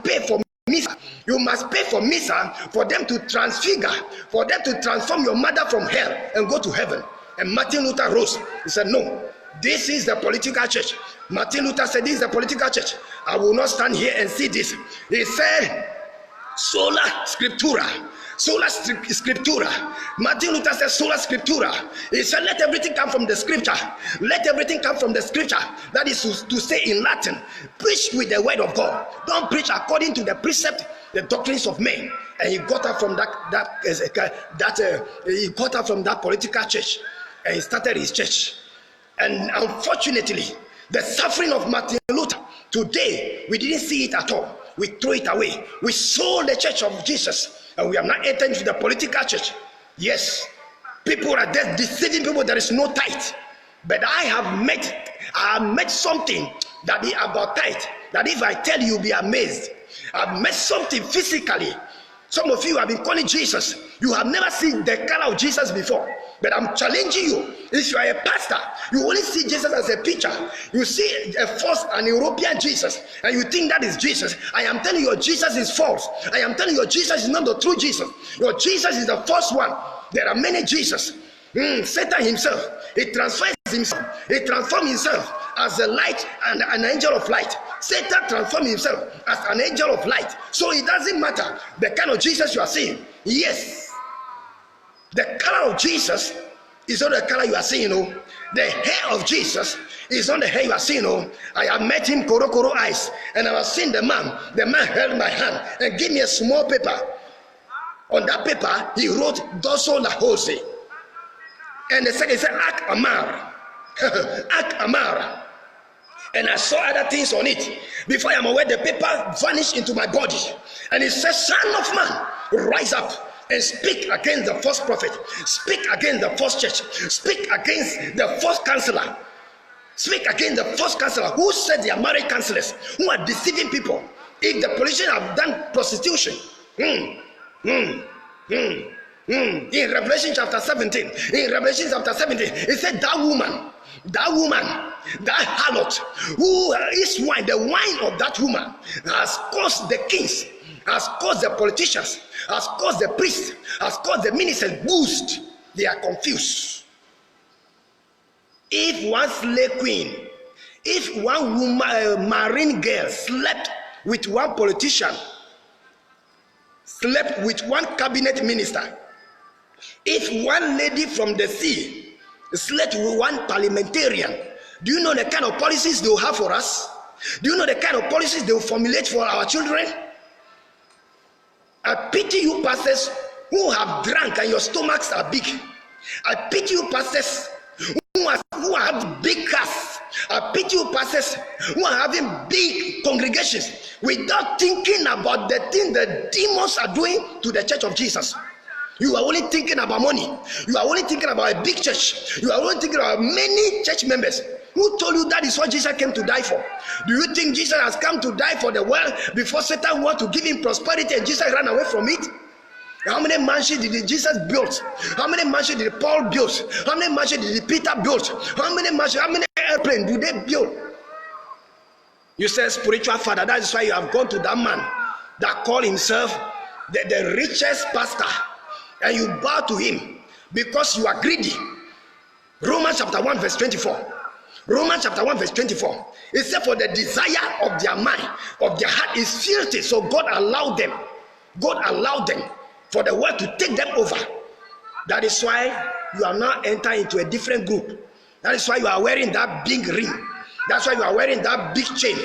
pay for Missa. You must pay for Missa for them to transfigure, for them to transform your mother from hell and go to heaven. And Martin Luther rose. He said, no, this is the political church. Martin Luther said, this is the political church. I will not stand here and see this. He said, sola scriptura. Sola scriptura. Martin Luther said sola scriptura. He said, let everything come from the scripture. Let everything come from the scripture. That is to say in Latin, preach with the word of God. Don't preach according to the precept, the doctrines of men. And he got up from he got up from that political church, and he started his church. And unfortunately, the suffering of Martin Luther, today we didn't see it at all. We threw it away. We sold the church of Jesus, and we have not entered into the political church. Yes, people are there deceiving people. There is no tithe. But I have met something that is about tithe, that if I tell you, you'll be amazed. I've met something physically. Some of you have been calling Jesus. You have never seen the color of Jesus before. But I'm challenging you. If you are a pastor, you only see Jesus as a picture. You see an European Jesus, and you think that is Jesus. I am telling you, your Jesus is false. I am telling you, your Jesus is not the true Jesus. Your Jesus is the first one. There are many Jesus. Satan himself, he transforms himself as a light and an angel of light. Satan transforms himself as an angel of light. So it doesn't matter the kind of Jesus you are seeing. Yes, the color of Jesus is not the color you are seeing. Oh, the hair of Jesus is not the hair you are seeing. Oh, I have met him, koro eyes, and I have seen the man. The man held my hand and gave me a small paper. On that paper, he wrote Doso La Jose. And the second said, Ak Amar. Ak Amar. And I saw other things on it. Before I am aware, the paper vanished into my body. And it says, Son of man, rise up and speak against the false prophet. Speak against the false church. Speak against the false counselor. Speak against the false counselor who said they are married counselors, who are deceiving people. If the politicians have done prostitution, in Revelation chapter 17, it said that woman, that harlot, who is wine, the wine of that woman has caused the kings, has caused the politicians, has caused the priests, has caused the ministers boost. They are confused. If one slave queen, if one woman, marine girl slept with one politician, slept with one cabinet minister, If one lady from the sea slept with one parliamentarian, do you know the kind of policies they will have for us? Do you know the kind of policies they will formulate for our children? I pity you pastors who have drunk and your stomachs are big. I pity you pastors who have big cars. I pity you pastors who are having big congregations without thinking about the thing the demons are doing to the church of Jesus. You are only thinking about money. You are only thinking about a big church. You are only thinking about many church members. Who told you that is what Jesus came to die for? Do you think Jesus has come to die for the world before Satan wanted to give him prosperity and Jesus ran away from it? How many mansions did Jesus build? How many mansions did Paul build? How many mansions did Peter build? How many mansions, how many airplanes do they build? You say spiritual father. That is why you have gone to that man that called himself the richest pastor, and you bow to him because you are greedy. Romans chapter 1 verse 24. Romans chapter 1 verse 24. It said, for the desire of their mind, of their heart is filthy. So God allowed them for the world to take them over. That is why you are now entering into a different group. That is why you are wearing that big ring. That's why you are wearing that big chain.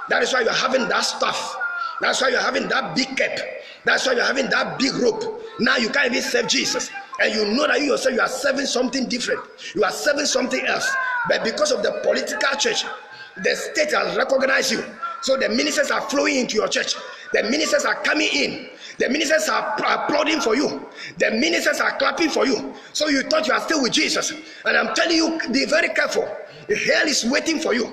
That is why you are having that stuff. That's why you are having that big cap. That's why you are having that big rope. Now you can't even serve Jesus. And you know that you yourself, you are serving something different. You are serving something else. But because of the political church, the state has recognized you. So the ministers are flowing into your church. The ministers are coming in. The ministers are applauding for you. The ministers are clapping for you. So you thought you are still with Jesus. And I'm telling you, be very careful. Hell is waiting for you.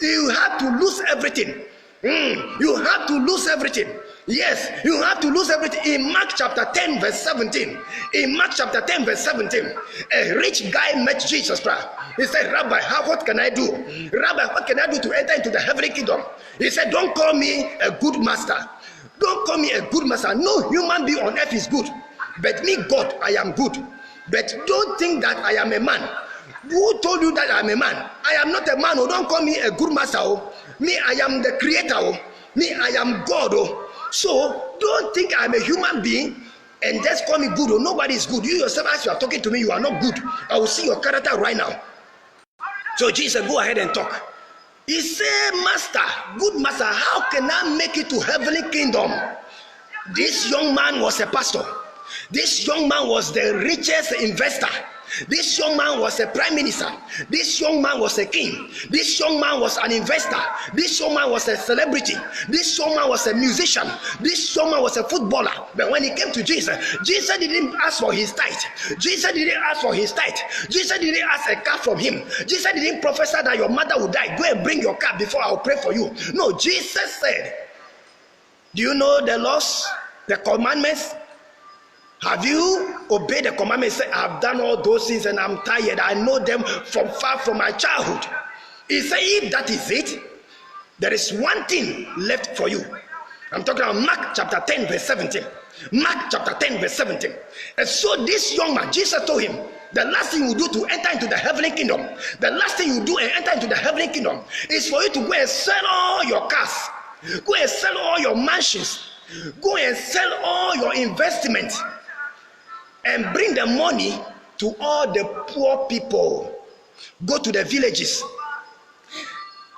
You have to lose everything. You have to lose everything. Yes, you have to lose everything. In Mark chapter 10 verse 17, in Mark chapter 10 verse 17, a rich guy met Jesus Christ. He said, Rabbi, what can I do? Rabbi, what can I do to enter into the heavenly kingdom? He said, don't call me a good master. Don't call me a good master. No human being on earth is good. But me, God, I am good. But don't think that I am a man. Who told you that I am a man? I am not a man. Oh, don't call me a good master. Oh. Me, I am the creator. Oh. Me, I am God. Oh. So don't think I'm a human being and just call me good. Oh, nobody is good. You yourself, as you are talking to me, you are not good. I will see your character right now. So Jesus, go ahead and talk. He said, Master, good master, how can I make it to heavenly kingdom? This young man was a pastor. This young man was the richest investor. This young man was a prime minister. This young man was a king. This young man was an investor. This young man was a celebrity. This young man was a musician. This young man was a footballer. But when he came to Jesus, Jesus didn't ask for his tithe. Jesus didn't ask for his tithe. Jesus didn't ask a car from him. Jesus didn't prophesy that your mother would die. Go and bring your car before I'll pray for you. No, Jesus said, do you know the laws, the commandments? Have you obeyed the commandments? Say, I've done all those things and I'm tired. I know them from far from my childhood. He said, if that is it, there is one thing left for you. I'm talking about Mark chapter 10 verse 17. Mark chapter 10 verse 17. And so this young man, Jesus told him, the last thing you do to enter into the heavenly kingdom, the last thing you do and enter into the heavenly kingdom is for you to go and sell all your cars. Go and sell all your mansions. Go and sell all your investments. And bring the money to all the poor people. Go to the villages.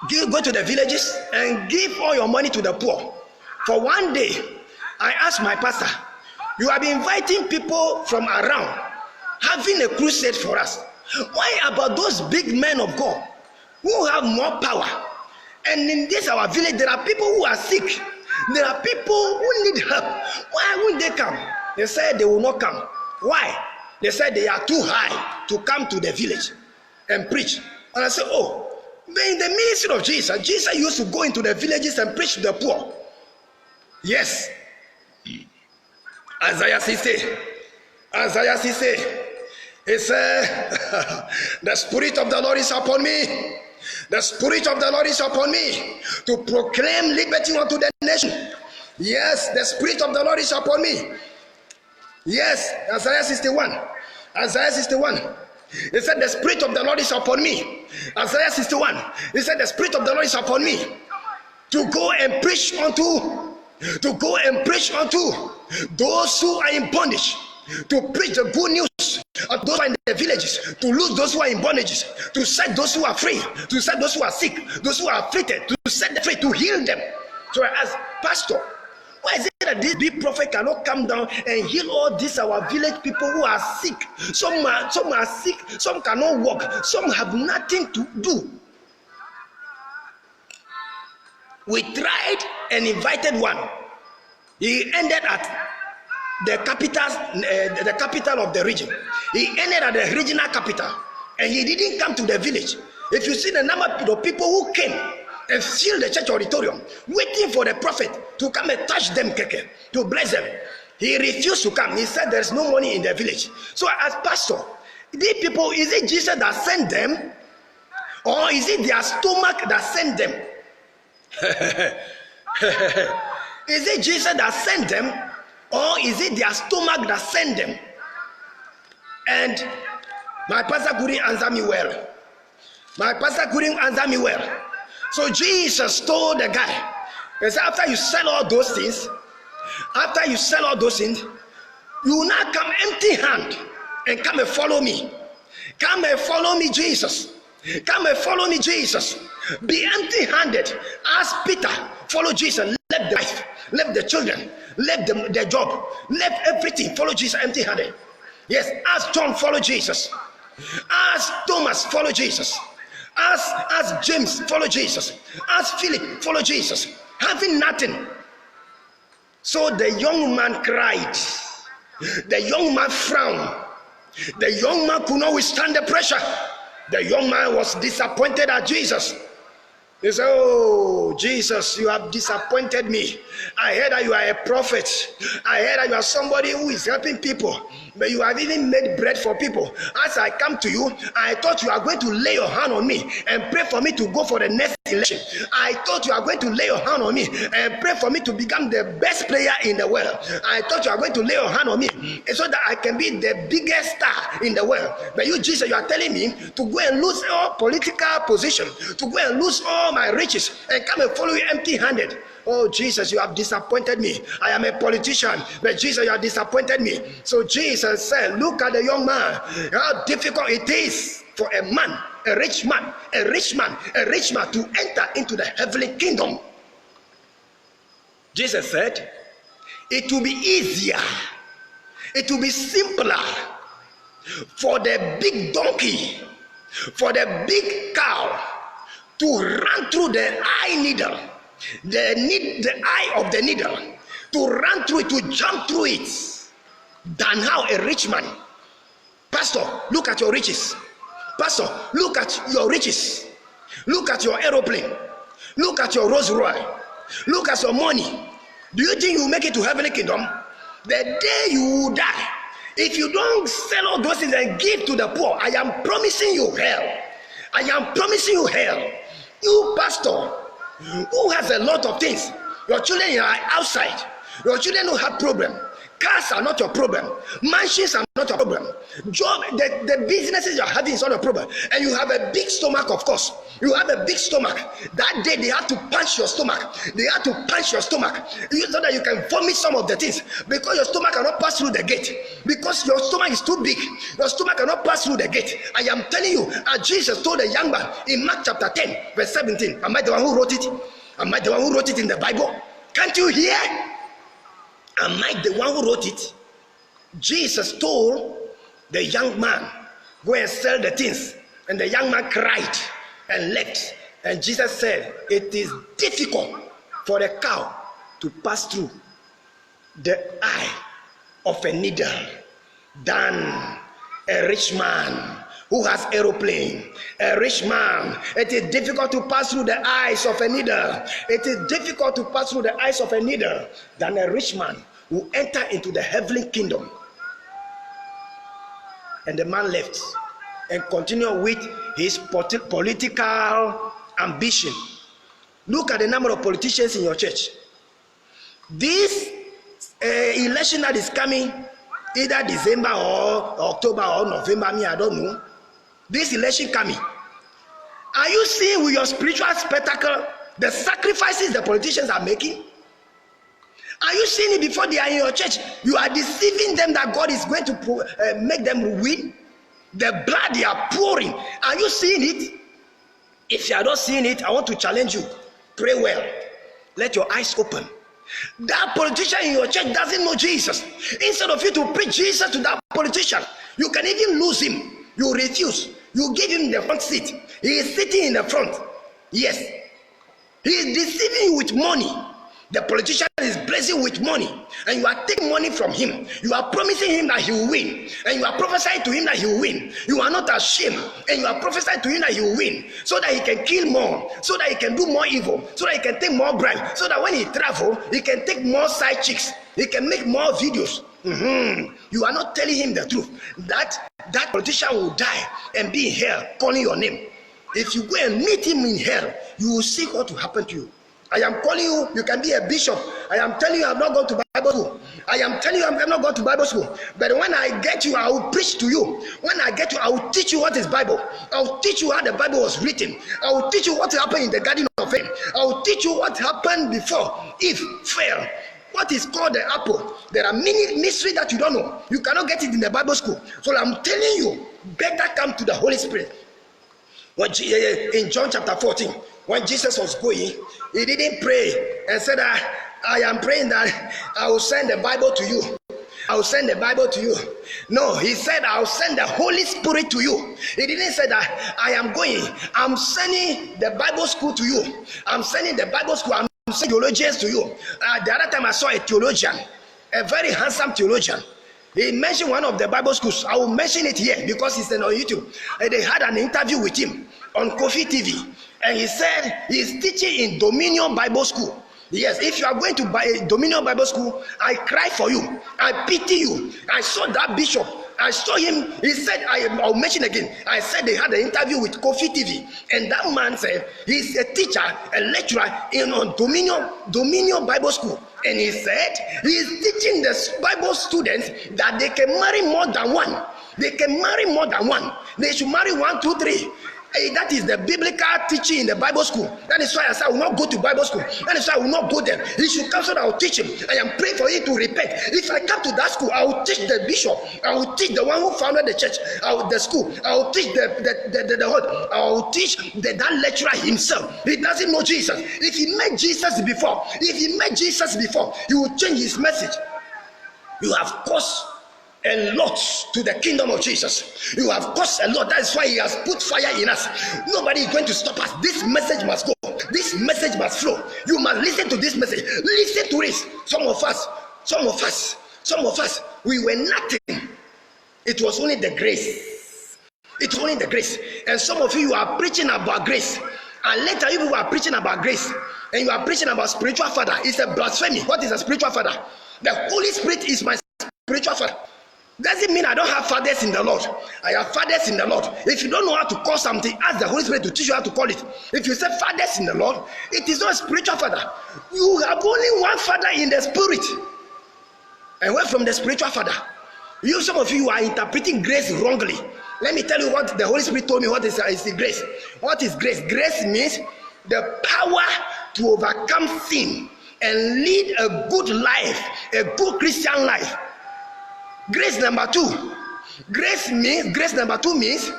Go to the villages and give all your money to the poor. For one day, I asked my pastor, you have been inviting people from around, having a crusade for us. Why about those big men of God who have more power? And in this our village, there are people who are sick. There are people who need help. Why won't they come? They said they will not come. Why? They said they are too high to come to the village and preach. And I said, oh, in the ministry of Jesus, Jesus used to go into the villages and preach to the poor. Yes. Isaiah 60. Isaiah 60. He said, the Spirit of the Lord is upon me. The Spirit of the Lord is upon me to proclaim liberty unto the nation. Yes, the Spirit of the Lord is upon me. Yes, Isaiah 61. Isaiah 61. He said, the Spirit of the Lord is upon me. Isaiah 61. He said, the Spirit of the Lord is upon me to go and preach unto those who are in bondage, to preach the good news of those who are in the villages, to loose those who are in bondages, to set those who are free, to set those who are sick, those who are afflicted, to set them free, to heal them. So I ask, Pastor, why is it that this big prophet cannot come down and heal all these our village people who are sick? Some are sick, some cannot walk, some have nothing to do. We tried and invited one. He ended at the capital of the region. He ended at the regional capital, and he didn't come to the village. If you see the number of people who came and filled the church auditorium, waiting for the prophet to come and touch them, to bless them, he refused to come. He said there's no money in the village. So I asked, Pastor, these people, is it Jesus that sent them, or is it their stomach that sent them? Is it Jesus that sent them, or is it their stomach that sent them? And my pastor couldn't answer me well. So Jesus told the guy, he said, after you sell all those things, you will now come empty hand and come and follow me. Come and follow me, Jesus. Come and follow me, Jesus. Be empty handed. Ask Peter, follow Jesus. Left the wife, left the children, left the job, left everything. Follow Jesus empty handed. Yes, ask John, follow Jesus. Ask Thomas, follow Jesus. Ask James, follow Jesus. Ask Philip, follow Jesus. Having nothing. So the young man cried. The young man frowned. The young man could not withstand the pressure. The young man was disappointed at Jesus. He said, oh, Jesus, you have disappointed me. I heard that you are a prophet. I heard that you are somebody who is helping people. But you have even made bread for people. As I come to you, I thought you are going to lay your hand on me and pray for me to go for the next election. I thought you are going to lay your hand on me and pray for me to become the best player in the world. I thought you are going to lay your hand on me so that I can be the biggest star in the world. But you, Jesus, you are telling me to go and lose all political position, to go and lose all my riches and come and follow you empty-handed. Oh, Jesus, you have disappointed me. I am a politician, but Jesus, you have disappointed me. So Jesus said, look at the young man, how difficult it is for a man, a rich man to enter into the heavenly kingdom. Jesus said, it will be easier, it will be simpler for the big donkey, for the big cow to run through the eye needle, the eye of the needle, to run through it, to jump through it, than how a rich man. Pastor, look at your riches. Pastor, look at your riches. Look at your aeroplane. Look at your Rolls Royce. Look at your money. Do you think you will make it to heavenly kingdom? The day you will die, if you don't sell all those things and give to the poor, I am promising you hell. I am promising you hell. You pastor who has a lot of things, your children are outside, your children don't have problem, cars are not your problem, mansions are not your problem, job, the businesses you're having is not a problem, and you have a big stomach. Of course you have a big stomach. That day they have to punch your stomach, so that you can vomit some of the things, because your stomach cannot pass through the gate, because your stomach is too big. Your stomach cannot pass through the gate. I am telling you, as Jesus told the young man in Mark chapter 10 verse 17. Am I the one who wrote it? Am I the one who wrote it in the Bible? Can't you hear? Am I the one who wrote it? Jesus told the young man, go and sell the things. And the young man cried and left. And Jesus said, it is difficult for a cow to pass through the eye of a needle than a rich man who has aeroplane. A rich man, it is difficult to pass through the eyes of a needle. It is difficult to pass through the eyes of a needle than a rich man who enter into the heavenly kingdom. And the man left and continued with his political ambition. Look at the number of politicians in your church. This election that is coming, either December or October or November, I don't know. This election coming, are you seeing with your spiritual spectacle the sacrifices the politicians are making? Are you seeing it before they are in your church? You are deceiving them that God is going to make them win. The blood they are pouring. Are you seeing it? If you are not seeing it, I want to challenge you. Pray well. Let your eyes open. That politician in your church doesn't know Jesus. Instead of you to preach Jesus to that politician, you can even lose him. You refuse. You give him the front seat. He is sitting in the front. Yes. He is deceiving you with money. The politician is blessing with money, and you are taking money from him. You are promising him that he will win, and you are prophesying to him that he will win. You are not ashamed, and you are prophesying to him that he will win, so that he can kill more, so that he can do more evil, so that he can take more bribe, so that when he travel, he can take more side chicks, he can make more videos. You are not telling him the truth. That politician will die and be in hell calling your name. If you go and meet him in hell, you will see what will happen to you. I am calling you, you can be a bishop. I am telling you, I have not gone to Bible school. I am telling you, I have not gone to Bible school. But when I get you, I will preach to you. When I get you, I will teach you what is Bible. I will teach you how the Bible was written. I will teach you what happened in the Garden of Eden. I will teach you what happened before Eve fell. What is called the apple? There are many mysteries that you don't know. You cannot get it in the Bible school. So I'm telling you, better come to the Holy Spirit. In John chapter 14, when Jesus was going, he didn't pray and said, I am praying that I will send the Bible to you. I will send the Bible to you. No, he said, I will send the Holy Spirit to you. He didn't say that I am going. I'm sending the Bible school to you. I'm sending the Bible school. I'm sending theologians to you. The other time I saw a theologian, a very handsome theologian. He mentioned one of the Bible schools. I will mention it here because it's on YouTube. And they had an interview with him on Kofi TV. And he said he's teaching in Dominion Bible School. Yes, if you are going to buy a Dominion Bible School, I cry for you. I pity you. I saw that bishop. I saw him. He said, I'll mention again. I said they had an interview with Kofi TV. And that man said he's a teacher, a lecturer in Dominion Bible School. And he said he is teaching the Bible students that they can marry more than one. They can marry more than one. They should marry 1, 2, 3. That is the biblical teaching in the Bible school. That is why I said I will not go to Bible school. That is why I will not go there. He should come so that I will teach him. I am praying for him to repent. If I come to that school, I will teach the bishop. I will teach the one who founded the church. The school. I will teach the whole. I will teach that lecturer himself. He doesn't know Jesus. If he met Jesus before, he will change his message. You have caused a lot to the kingdom of Jesus. You have caused a lot. That's why he has put fire in us. Nobody is going to stop us. This message must go. This message must flow. You must listen to this message. Listen to this. Some of us, we were nothing. It was only the grace. It's only the grace. And some of you are preaching about grace. And later you are preaching about grace. And you are preaching about spiritual father. It's a blasphemy. What is a spiritual father? The Holy Spirit is my spiritual father. Doesn't mean I don't have fathers in the Lord. I have fathers in the Lord. If you don't know how to call something, ask the Holy Spirit to teach you how to call it. If you say fathers in the Lord, it is not a spiritual father. You have only one father in the spirit. And where from the spiritual father? Some of you are interpreting grace wrongly. Let me tell you what the Holy Spirit told me. What is grace? What is grace? Grace means the power to overcome sin and lead a good life, a good Christian life. Grace number 2. Grace number 2 means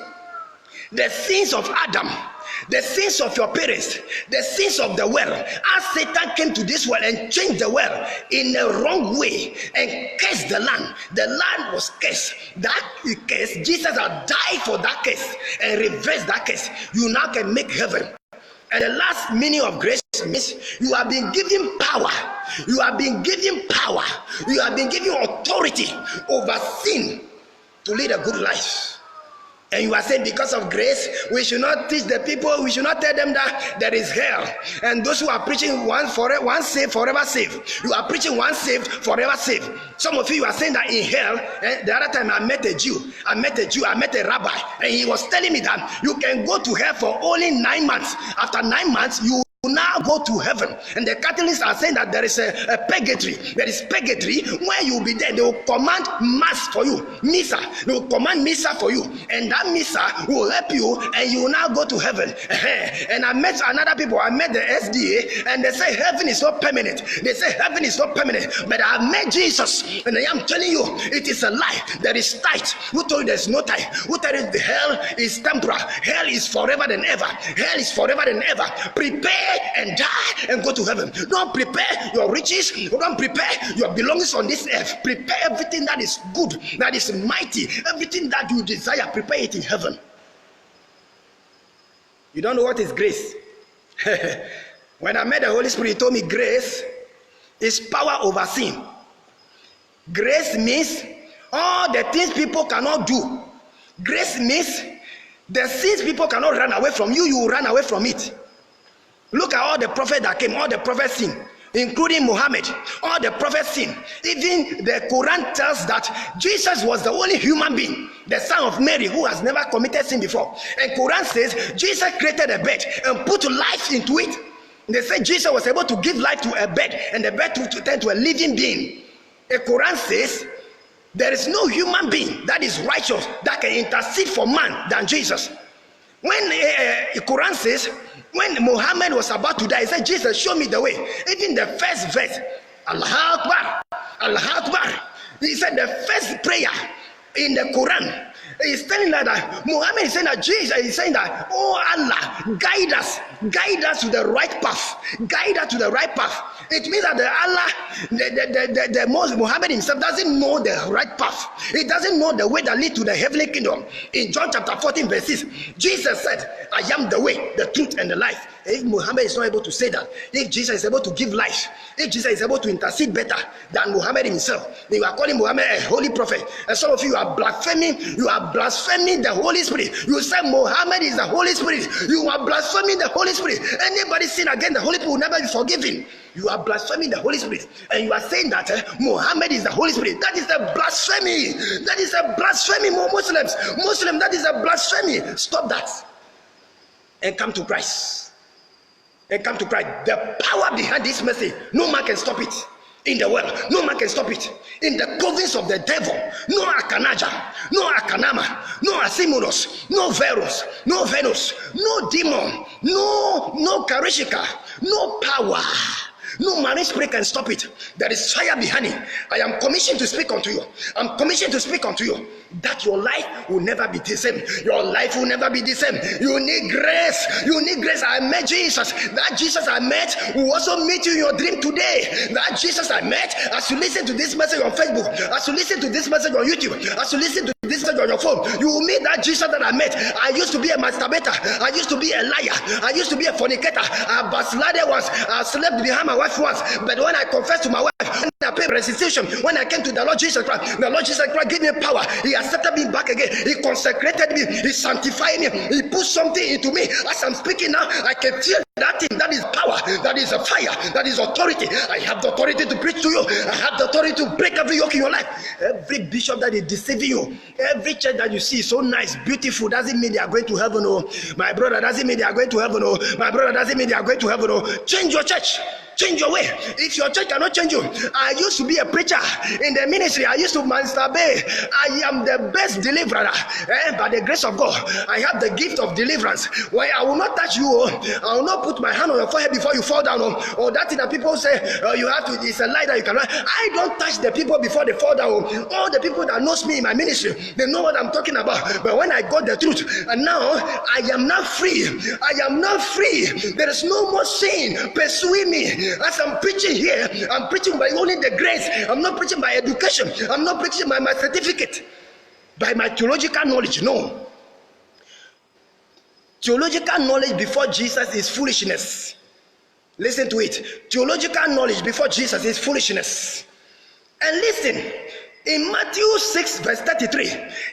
the sins of Adam, the sins of your parents, the sins of the world. As Satan came to this world and changed the world in a wrong way and cursed the land was cursed. That curse, Jesus had died for that curse and reversed that curse. You now can make heaven. And the last meaning of grace means you have been given power. You have been given power. You have been given authority over sin to lead a good life. And you are saying because of grace, we should not teach the people, we should not tell them that there is hell. And those who are preaching one saved, forever saved. You are preaching one saved, forever saved. Some of you are saying that in hell, the other time I met a rabbi, and he was telling me that you can go to hell for only 9 months. After 9 months, you now go to heaven. And the Catholics are saying that there is a purgatory. There is purgatory where you will be there. They will command mass for you, missa. They will command missa for you, and that missa will help you, and you will now go to heaven. And I met another people. I met the SDA, and they say heaven is not permanent. They say heaven is not permanent. But I met Jesus, and I am telling you, it is a lie. There is tight. Who told you there is no tight? Who told you the hell is temporal? Hell is forever than ever. Hell is forever than ever. Prepare and die and go to heaven. Don't prepare your riches. Don't prepare your belongings on this earth. Prepare everything that is good, that is mighty, everything that you desire. Prepare it in heaven. You don't know what is grace. When I met the Holy Spirit, he told me grace is power over sin. Grace means all the things people cannot do. Grace means the sins people cannot run away from you, you will run away from it. Look at all the prophets that came, all the prophets sinned, including Muhammad. All the prophets sinned. Even the Quran tells that Jesus was the only human being, the son of Mary, who has never committed sin before. And Quran says Jesus created a bed and put life into it. They say Jesus was able to give life to a bed, and the bed to turn to a living being. The Quran says there is no human being that is righteous that can intercede for man than Jesus. When Quran says, when Muhammad was about to die, he said, Jesus, show me the way. Even the first verse, Allah Akbar, Allah Akbar. He said the first prayer in the Quran is telling that Muhammad is saying that Jesus is saying that, oh Allah, guide us to the right path, guide us to the right path. It means that the Muslim Muhammad himself doesn't know the right path. He doesn't know the way that leads to the heavenly kingdom. In John chapter 14 verse 6, Jesus said, I am the way, the truth, and the life. If Muhammad is not able to say that, if Jesus is able to give life, if Jesus is able to intercede better than Muhammad himself, then you are calling Muhammad a holy prophet. And some of you are blaspheming the Holy Spirit. You say Muhammad is the Holy Spirit. You are blaspheming the Holy Spirit. Anybody sin against the Holy Spirit will never be forgiven. You are blaspheming the Holy Spirit, and you are saying that Muhammad is the Holy Spirit. That is a blasphemy. That is a blasphemy, Muslims. That is a blasphemy. Stop that and come to Christ. And come to Christ. The power behind this message, no man can stop it. In the world, no man can stop it. In the province of the devil, no Akanaja, no Akanama, no Asimonos, no Verus, no Venus, no demon, no Karishika, no power. No marine spirit can stop it. There is fire behind it. I am commissioned to speak unto you. I'm commissioned to speak unto you that your life will never be the same. Your life will never be the same. You need grace. You need grace. I met Jesus. That Jesus I met will also meet you in your dream today. That Jesus I met, as you listen to this message on Facebook, as you listen to this message on YouTube, as you listen to this message on your phone, you will meet that Jesus that I met. I used to be a masturbator. I used to be a liar. I used to be a fornicator. I backslided once. I slept behind my wife once. But when I confessed to my wife, when I paid restitution, when I came to the Lord Jesus Christ, the Lord Jesus Christ gave me power. He accepted me back again. He consecrated me. He sanctified me. He put something into me. As I'm speaking now, I can feel that thing. That is power. That is a fire. That is authority. I have the authority to preach to you. I have the authority to break every yoke in your life. Every bishop that is deceiving you, every church that you see so nice, beautiful, doesn't mean they are going to heaven. Oh, my brother, doesn't mean they are going to heaven. Oh, my brother, doesn't mean they are going to heaven. Oh, change your church. Change your way. If your church cannot change you, I used to be a preacher in the ministry. I used to masturbate. I am the best deliverer. By the grace of God, I have the gift of deliverance. Why I will not touch you. I will not put my hand on your forehead before you fall down. Or that thing that people say you have to. It's a lie that you cannot. I don't touch the people before they fall down. All the people that knows me in my ministry, they know what I'm talking about. But when I got the truth, and now I am not free. I am not free. There is no more sin pursuing me. As I'm preaching here, I'm preaching by only the grace. I'm not preaching by education. I'm not preaching by my certificate, by my theological knowledge. No. Theological knowledge before Jesus is foolishness. Listen to it. Theological knowledge before Jesus is foolishness. And listen, in Matthew 6 verse 33,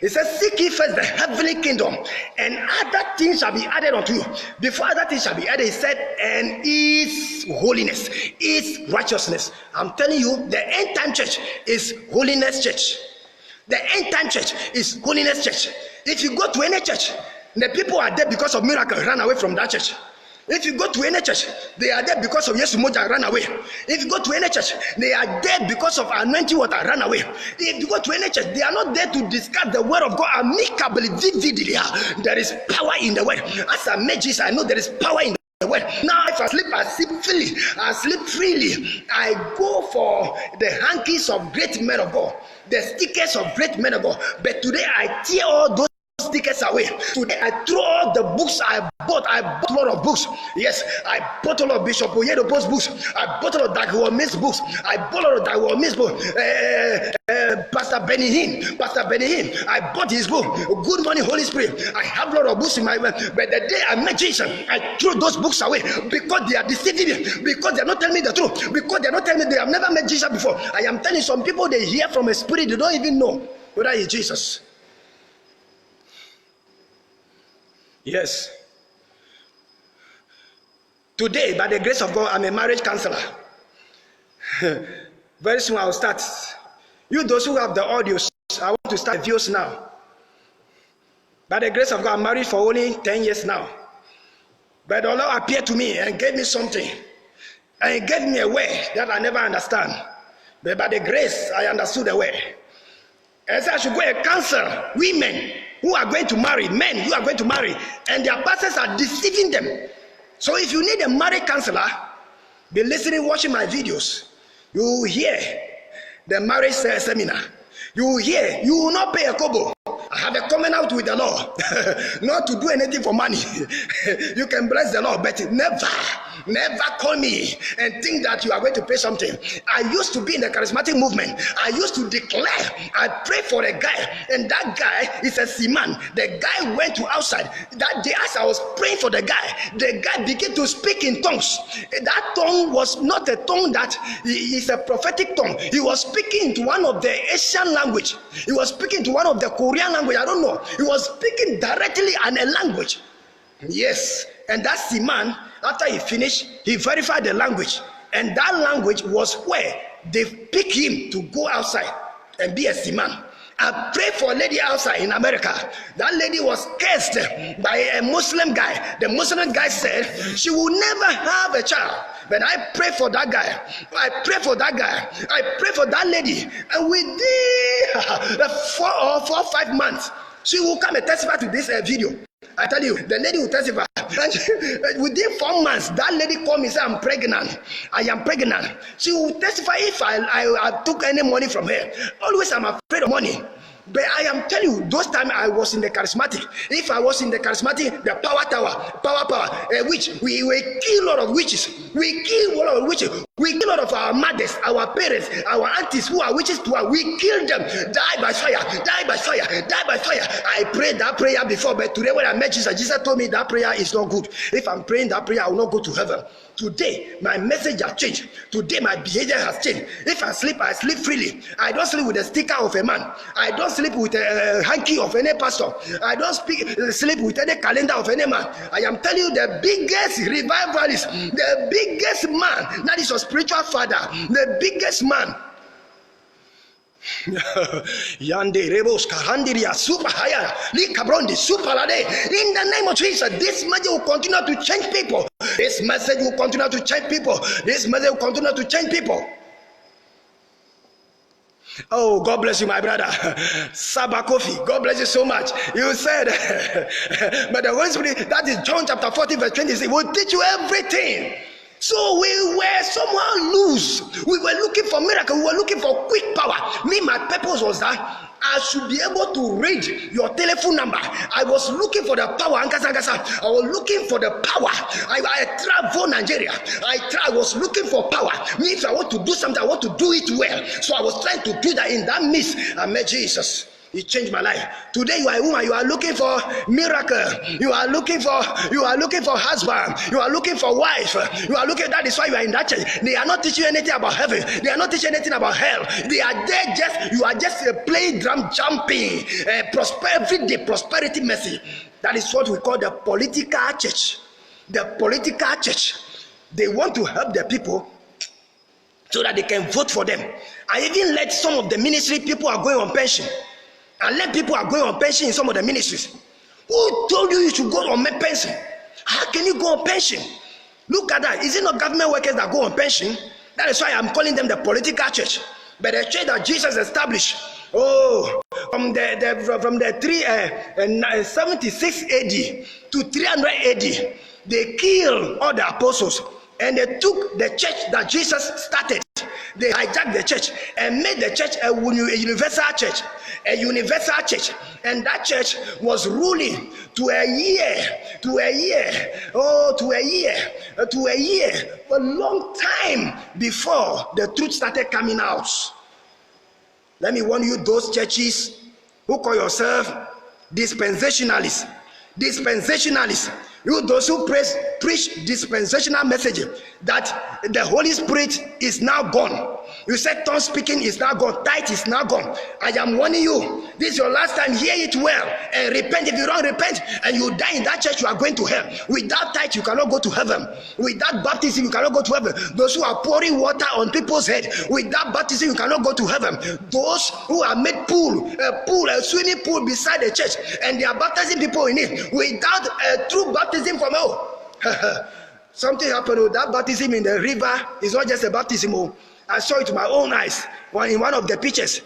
it says, seek ye first the heavenly kingdom, and other things shall be added unto you. Before other things shall be added, he said, and is holiness, is righteousness. I'm telling you, the end time church is holiness church. The end time church is holiness church. If you go to any church, the people are dead because of miracle, run away from that church. If you go to any church, they are there because of Yesu Moja, run away. If you go to any church, they are there because of anointing water, run away. If you go to any church, they are not there to discuss the word of God amicably, vividly. There is power in the word. As I met Jesus, I know there is power in the word. Now, if I sleep freely. I sleep freely. I go for the hankies of great men of God, the stickers of great men of God. But today, I tear all those stickers away. Today I throw all the books I bought a lot of books. Yes, I bought a lot of Bishop Oyedepo's books. I bought a lot of Dagwomi's books. I bought a lot of Dagwomi's books. Pastor Benny Hinn. I bought his book, Good Morning Holy Spirit. I have a lot of books in my mind. But the day I met Jesus, I threw those books away because they are deceiving me, because they are not telling me the truth, because they are not telling me they have never met Jesus before. I am telling some people, they hear from a spirit, they don't even know whether it's Jesus. Yes. Today, by the grace of God, I'm a marriage counselor. Very soon I'll start. You those who have the audios, I want to start videos now. By the grace of God, I'm married for only 10 years now. But the Lord appeared to me and gave me something. And He gave me a way that I never understand. But by the grace, I understood the way. And so I should go and counsel women who are going to marry, men who are going to marry, and their pastors are deceiving them. So if you need a marriage counselor, be listening, watching my videos. You will hear the marriage seminar. You will hear, you will not pay a kobo. I have a covenant with the Lord not to do anything for money. You can bless the Lord, but never call me and think that you are going to pay something. I used to be in the charismatic movement. I used to declare, I pray for a guy, and that guy is a seaman. The guy went to outside. That day, as I was praying for the guy began to speak in tongues. That tongue was not a tongue that is a prophetic tongue. He was speaking into one of the Asian language. He was speaking to one of the Korean language. I don't know. He was speaking directly in a language. Yes. And that seaman, after he finished, he verified the language. And that language was where they picked him to go outside and be a seaman. I prayed for a lady outside in America. That lady was cursed by a Muslim guy. The Muslim guy said she will never have a child. But I pray for that guy. I pray for that guy. I pray for that lady. And within 4 or 5 months, she will come and testify to this video. I tell you, the lady will testify. And within 4 months, that lady called me and said, I'm pregnant. I am pregnant. She will testify if I took any money from her. Always I'm afraid of money. But I am telling you, those times I was in the charismatic. If I was in the charismatic, the power, witch, we kill a lot of witches. We kill a lot of witches. We kill a lot of our mothers, our parents, our aunties who are witches to us. We kill them. Die by fire. Die by fire. Die by fire. I prayed that prayer before, but today when I met Jesus, Jesus told me that prayer is not good. If I'm praying that prayer, I will not go to heaven. Today, my message has changed. Today, my behavior has changed. If I sleep freely. I don't sleep with a sticker of a man. I don't sleep with a hanky of any pastor. I don't sleep with any calendar of any man. I am telling you, the biggest revivalist, the biggest man, that is your spiritual father, the biggest man. Yande rebos karandiria super higher likabrondi super lade. In the name of Jesus, this message will continue to change people. This message will continue to change people. This message will continue to change people. Oh, God bless you, my brother. Saba Kofi, God bless you so much. You said, but the Holy Spirit, that is John chapter 14, verse 26, will teach you everything. So we were somehow loose. We were looking for miracle. We were looking for quick power. Me, my purpose was that I should be able to read your telephone number. I was looking for the power. I was looking for the power. I traveled Nigeria. I was looking for power. Me, if I want to do something, I want to do it well. So I was trying to do that. In that midst, I met Jesus. He changed my life. Today you are a woman. You are looking for miracle. You are looking for husband. You are looking for wife. You are looking. That is why you are in that church. They are not teaching you anything about heaven. They are not teaching anything about hell. They are there just. You are just playing drum jumping. Everyday prosperity message. That is what we call the political church. The political church. They want to help the people so that they can vote for them. I even let some of the ministry people are going on pension. And let people are going on pension in some of the ministries. Who told you you should go on pension? How can you go on pension? Look at that. Is it not government workers that go on pension? That is why I'm calling them the political church. But the church that Jesus established, from the 76 AD to 300 AD, they killed all the apostles and they took the church that Jesus started. They hijacked the church and made the church a universal church. A universal church. And that church was ruling to a long time before the truth started coming out. Let me warn you, those churches who call yourself dispensationalists, you those who preach dispensational message that the Holy Spirit is now gone. You said tongue speaking is now gone, tithe is now gone. I am warning you, this is your last time, hear it well and repent. If you don't repent and you die in that church, you are going to hell. Without tithe, you cannot go to heaven. Without baptism, you cannot go to heaven. Those who are pouring water on people's head, without baptism, you cannot go to heaven. Those who are made a swimming pool beside the church and they are baptizing people in it without a true baptism from something happened. That baptism in the river is not just a baptism. I saw it with my own eyes in one of the pictures.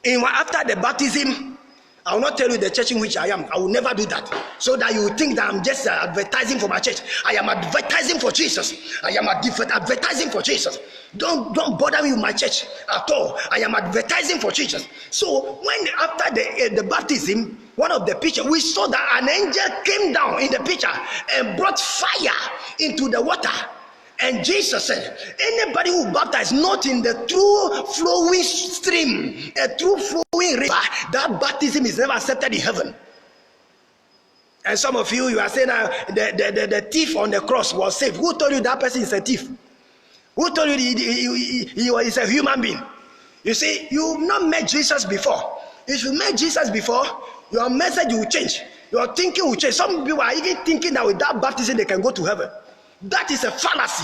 After the baptism, I will not tell you the church in which I am. I will never do that. So that you will think that I'm just advertising for my church. I am advertising for Jesus. I am advertising for Jesus. Don't bother me with my church at all. I am advertising for Jesus. So when after the baptism, one of the pictures, we saw that an angel came down in the picture and brought fire into the water. And Jesus said, anybody who baptized not in the true flowing stream, a true flowing river, that baptism is never accepted in heaven. And some of you are saying the thief on the cross was saved. Who told you that person is a thief? Who told you he is a human being? You see, you've not met Jesus before. If you met Jesus before, your message will change. Your thinking will change. Some people are even thinking that without baptism they can go to heaven. That is a fallacy.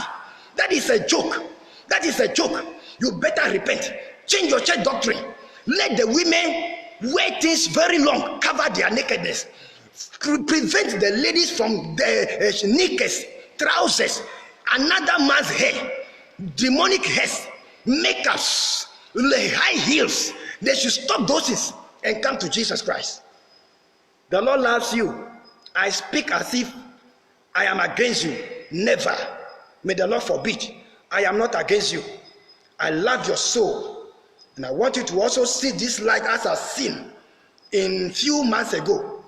That is a joke. That is a joke. You better repent. Change your church doctrine. Let the women wear things very long, cover their nakedness. Prevent the ladies from the knickers, trousers, another man's hair, demonic hairs, makeups, high heels. They should stop those things and come to Jesus Christ. The Lord loves you. I speak as if I am against you. Never. May the Lord forbid. I am not against you. I love your soul. And I want you to also see this light as I've seen in few months ago.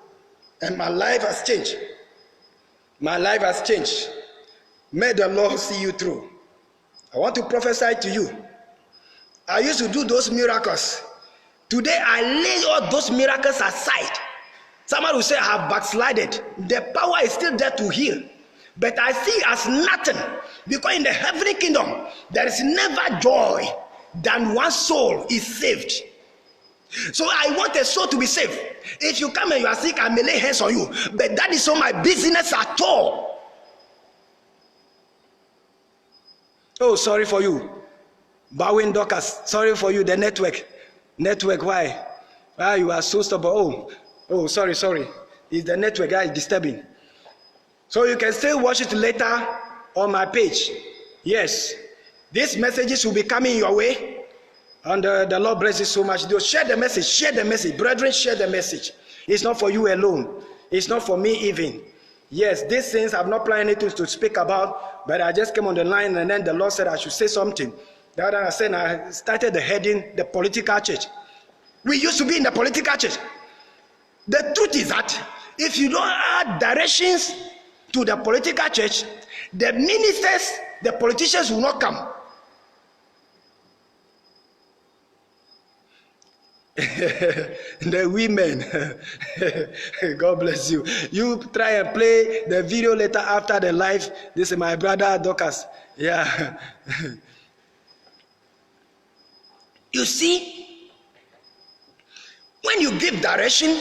And my life has changed. My life has changed. May the Lord see you through. I want to prophesy to you. I used to do those miracles. Today I lay all those miracles aside. Someone will say I have backslided. The power is still there to heal. But I see as nothing, because in the heavenly kingdom there is never joy than one soul is saved. So I want a soul to be saved. If you come and you are sick, I may lay hands on you, but that is not my business at all. Oh, sorry for you, Bowen Dorcas. Sorry for you, the network. Why? You are so stubborn. Oh, sorry. It's the network guy is disturbing. So you can still watch it later on my page. Yes, these messages will be coming your way. And the Lord bless you so much. Share the message. Brethren, share the message. It's not for you alone. It's not for me even. Yes, these things I've not planned anything to speak about, but I just came on the line and then the Lord said I should say something. That I said I started the heading, the political church. We used to be in the political church. The truth is that if you don't add directions to the political church, the ministers, the politicians will not come. The women, God bless you. You try and play the video later after the live. This is my brother Dorcas. Yeah. You see, when you give direction,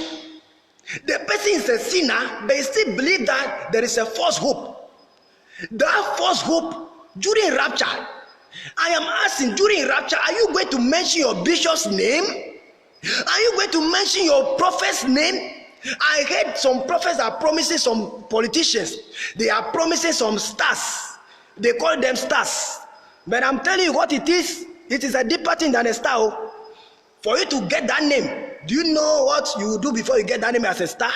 the person is a sinner, but he still believes that there is a false hope. That false hope during rapture. I am asking, during rapture, are you going to mention your bishop's name? Are you going to mention your prophet's name? I heard some prophets are promising some politicians. They are promising some stars. They call them stars. But I'm telling you what it is. It is a deeper thing than a star. For you to get that name, do you know what you will do before you get that name as a star?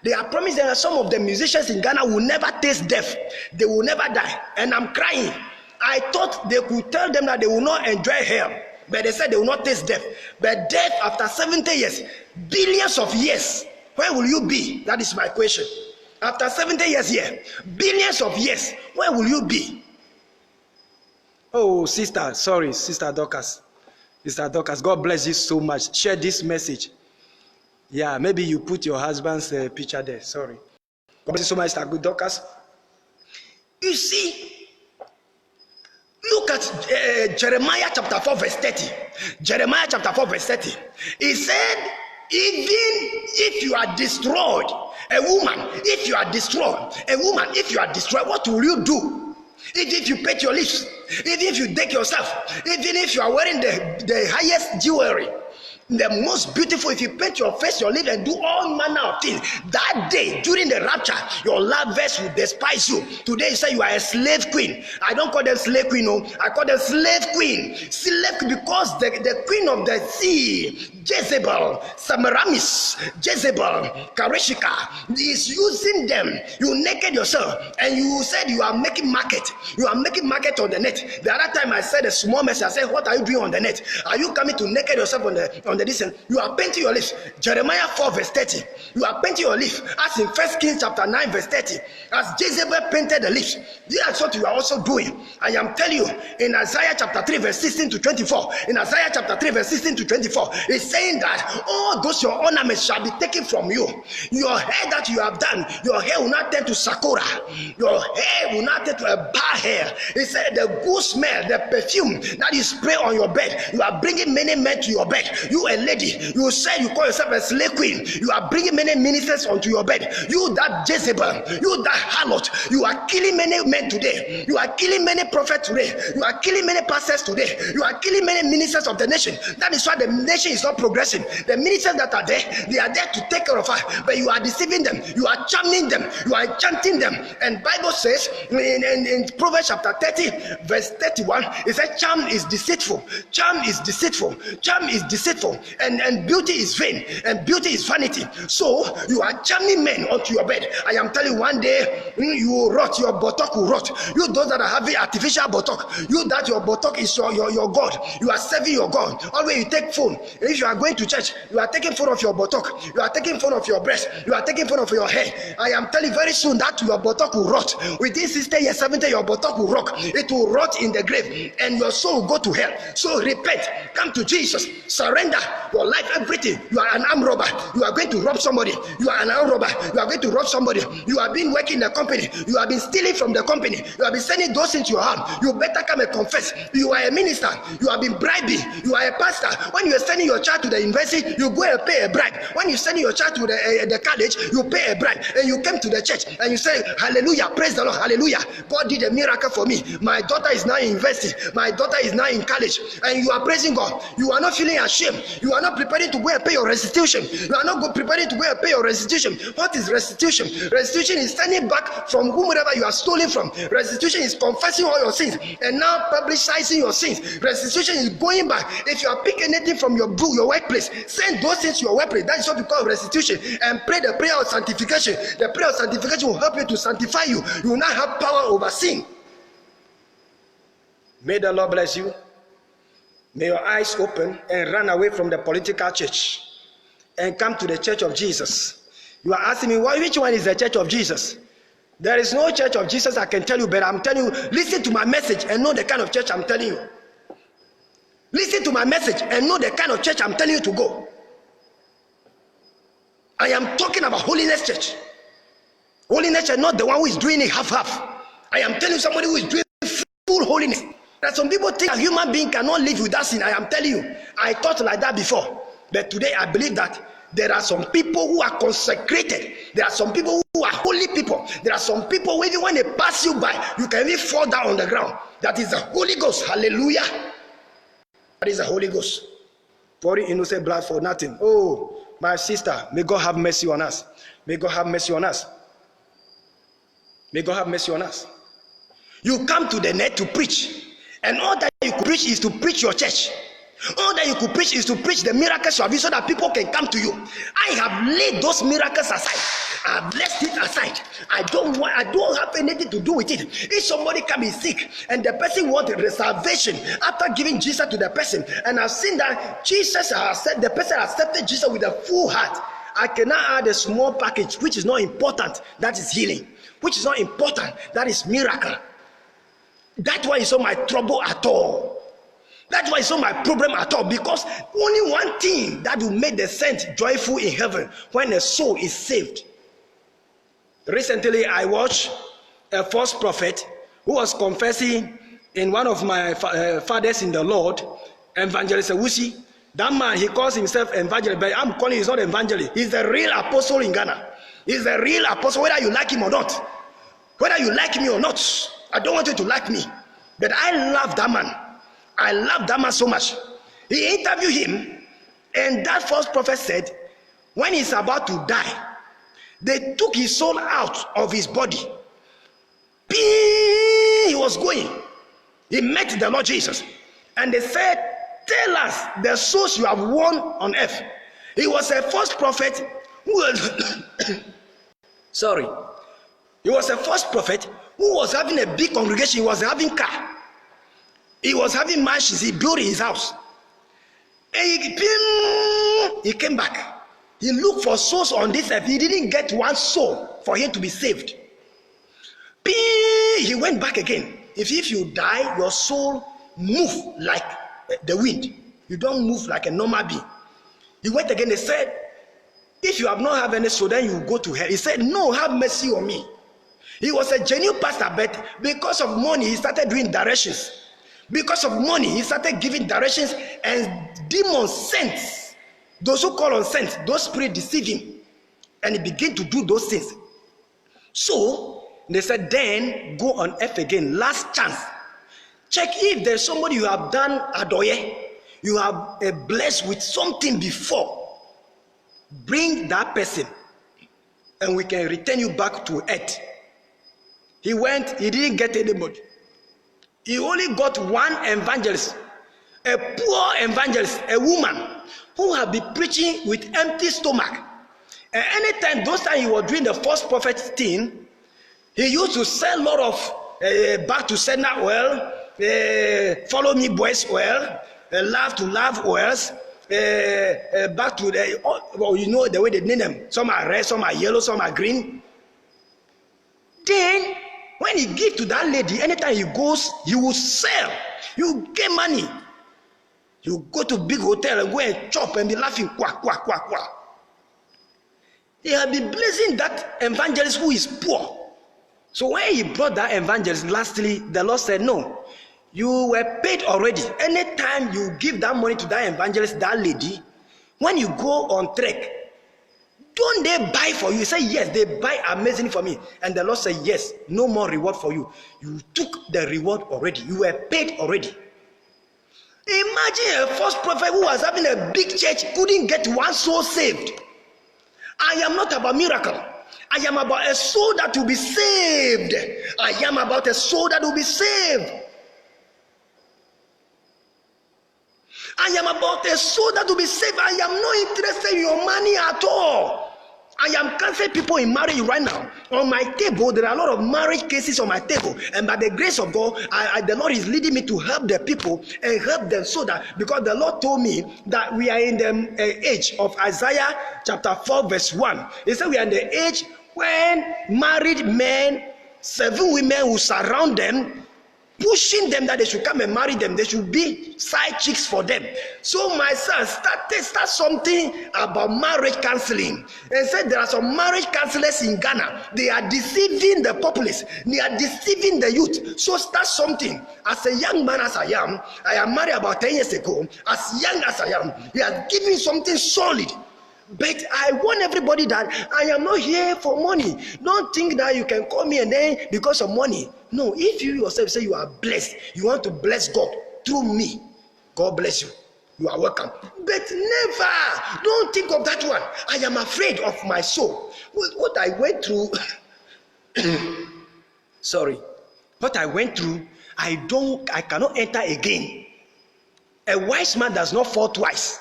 They are promising that some of the musicians in Ghana will never taste death. They will never die. And I'm crying. I thought they could tell them that they will not enjoy hell. But they said they will not taste death. But death after 70 years, billions of years, where will you be? That is my question. After 70 years here, billions of years, where will you be? Oh, sister, sorry, Sister Dorcas. Sister Dorcas, God bless you so much. Share this message. Yeah, maybe you put your husband's picture there. Sorry. God bless you so much, Sister Dorcas. You see, look at Jeremiah chapter 4 verse 30. Jeremiah chapter 4 verse 30. He said, even if you are destroyed, a woman, if you are destroyed, a woman, if you are destroyed, what will you do? Even if you paint your lips, even if you deck yourself, even if you are wearing the highest jewelry, the most beautiful, if you paint your face, your lips, and do all manner of things, that day during the rapture, your lovers will despise you. Today you say you are a slave queen. I don't call them slave queen, no, I call them slave queen. Slave queen because the queen of the sea, Jezebel, Semiramis, Jezebel, Karishika, is using them. You naked yourself and you said you are making market. You are making market on the net. The other time I said a small message, I said, what are you doing on the net? Are you coming to naked yourself on the distance? You are painting your lips. Jeremiah 4 verse 30. You are painting your lips. As in 1 Kings chapter 9 verse 30. As Jezebel painted the lips. That's what you are also doing. I am telling you in Isaiah chapter 3 verse 16 to 24. In Isaiah chapter 3 verse 16 to 24. It's saying that all those your ornaments shall be taken from you. Your hair that you have done, your hair will not turn to sakura. Your hair will not turn to a bar hair. It said the good smell, the perfume that you spray on your bed. You are bringing many men to your bed. You a lady, you say you call yourself a slave queen. You are bringing many ministers onto your bed. You that Jezebel, you that harlot, you are killing many men today. You are killing many prophets today. You are killing many pastors today. You are killing many ministers of the nation. That is why the nation is not progressing. The ministers that are there, they are there to take care of her, but you are deceiving them. You are charming them. You are enchanting them. And Bible says in Proverbs chapter 30 verse 31, it says charm is deceitful. Charm is deceitful. Charm is deceitful. And beauty is vain. And beauty is vanity. So you are charming men onto your bed. I am telling you, one day you will rot. Your buttock will rot. You those that are having artificial buttock, you that your buttock is your God. You are serving your God. Always you take phone. If you are going to church, you are taking phone of your buttock. You are taking phone of your breast. You are taking phone of your hair. I am telling you, very soon that your buttock will rot. Within 60 years, 70 your buttock will rot. It will rot in the grave, and your soul will go to hell. So repent. Come to Jesus. Surrender your life, everything. You are an armed robber. You are going to rob somebody. You are an armed robber. You are going to rob somebody. You have been working in the company. You have been stealing from the company. You have been sending those into your heart. You better come and confess. You are a minister. You have been bribing. You are a pastor. When you are sending your child to the university, you go and pay a bribe. When you send your child to the college, you pay a bribe. And you came to the church and you say, hallelujah, praise the Lord, hallelujah. God did a miracle for me. My daughter is now in university. My daughter is now in college. And you are praising God. You are not feeling ashamed. You are not preparing to go and pay your restitution. You are not preparing to go and pay your restitution. What is restitution? Restitution is standing back from whomever you are stolen from. Restitution is confessing all your sins and now publicizing your sins. Restitution is going back. If you are picking anything from your workplace, send those things to your workplace. That is what we call restitution. And pray the prayer of sanctification. The prayer of sanctification will help you to sanctify you. You will not have power over sin. May the Lord bless you. May your eyes open and run away from the political church and come to the church of Jesus. You are asking me, which one is the church of Jesus? There is no church of Jesus I can tell you, but I'm telling you, listen to my message and know the kind of church I'm telling you. Listen to my message and know the kind of church I'm telling you to go. I am talking about holiness church. Holiness church, not the one who is doing it half-half. I am telling you somebody who is doing full holiness. There are some people think a human being cannot live without sin. I am telling you, I thought like that before. But today I believe that there are some people who are consecrated. There are some people who are holy people. There are some people who even when they pass you by, you can even fall down on the ground. That is the Holy Ghost. Hallelujah. That is the Holy Ghost. Pouring innocent blood for nothing. Oh, My sister, may God have mercy on us. May God have mercy on us. May God have mercy on us. You come to the net to preach, and all that you could preach is to preach your church. All that you could preach is to preach the miracles you have so that people can come to you. I have laid those miracles aside. I've left it aside. I don't have anything to do with it. If somebody can be sick and the person wants a salvation after giving Jesus to the person, and I've seen that the person accepted Jesus with a full heart, I cannot add a small package which is not important, that is healing, which is not important, that is miracle. That's why it's not my trouble at all. That's why it's not my problem at all, because only one thing that will make the saint joyful in heaven when a soul is saved. Recently, I watched a false prophet who was confessing in one of my fathers in the Lord, Evangelist Ewusi. That man, he calls himself evangelist, but I'm calling him, he's not evangelist. He's the real apostle in Ghana. He's the real apostle, whether you like him or not. Whether you like me or not, I don't want you to like me, but I love that man. I love that man so much. He interviewed him, and that false prophet said, when he's about to die, they took his soul out of his body. He was going. He met the Lord Jesus, and they said, tell us the souls you have won on earth. He was a false prophet who was sorry. He was a false prophet who was having a big congregation. He was having car. He was having mansions. He built his house. And he came back. He looked for souls on this earth. He didn't get one soul for him to be saved. He went back again. If you die, your soul move like the wind. You don't move like a normal being. He went again. They said, if you have not have any soul, then you go to hell. He said, no, have mercy on me. He was a genuine pastor, but because of money, he started doing directions. Because of money, he started giving directions, and demons sent. Those who call on saints, those spirits deceive him, and he began to do those things. So they said, then go on earth again, last chance. Check if there's somebody you have done adoye, you have blessed with something before. Bring that person, and we can return you back to earth. He went, he didn't get anybody. He only got one evangelist, a poor evangelist, a woman who had been preaching with empty stomach. And anytime, those times he was doing the false prophet thing, he used to sell a lot of back to sender oil, follow me boys oil, laugh to laugh oils, back to the, well, you know the way they name them. Some are red, some are yellow, some are green. Then, when he gives to that lady, anytime he goes, he will sell. You get money. You go to big hotel and go and chop and be laughing, quack, quack, quack, quack. They have been blessing that evangelist who is poor. So when he brought that evangelist, lastly, the Lord said, no, you were paid already. Anytime you give that money to that evangelist, that lady, when you go on trek, don't they buy for you? You say, yes, they buy amazing for me. And the Lord said, yes, no more reward for you. You took the reward already. You were paid already. Imagine a false prophet who was having a big church, couldn't get one soul saved. I am not about miracle. I am about a soul that will be saved. I am about a soul that will be saved. I am about a soul that will be saved. I am not interested in your money at all. I am counseling people in marriage right now. On my table, there are a lot of marriage cases on my table. And by the grace of God, the Lord is leading me to help the people and help them so that, because the Lord told me that we are in the age of Isaiah chapter 4 verse 1. He said we are in the age when married men, 7 women will surround them, pushing them that they should come and marry them. They should be side chicks for them. So my son start something about marriage counseling, and said there are some marriage counselors in Ghana. They are deceiving the populace. They are deceiving the youth. So start something. As a young man as I am married about 10 years ago. As young as I am, he has given something solid. But I warn everybody that I am not here for money. Don't think that you can call me and then because of money. No, if you yourself say you are blessed, you want to bless God through me, God bless you. you are welcome. But never, don't think of that one. I am afraid of my soul. What I went through, sorry, what I went through, I cannot enter again. A wise man does not fall twice.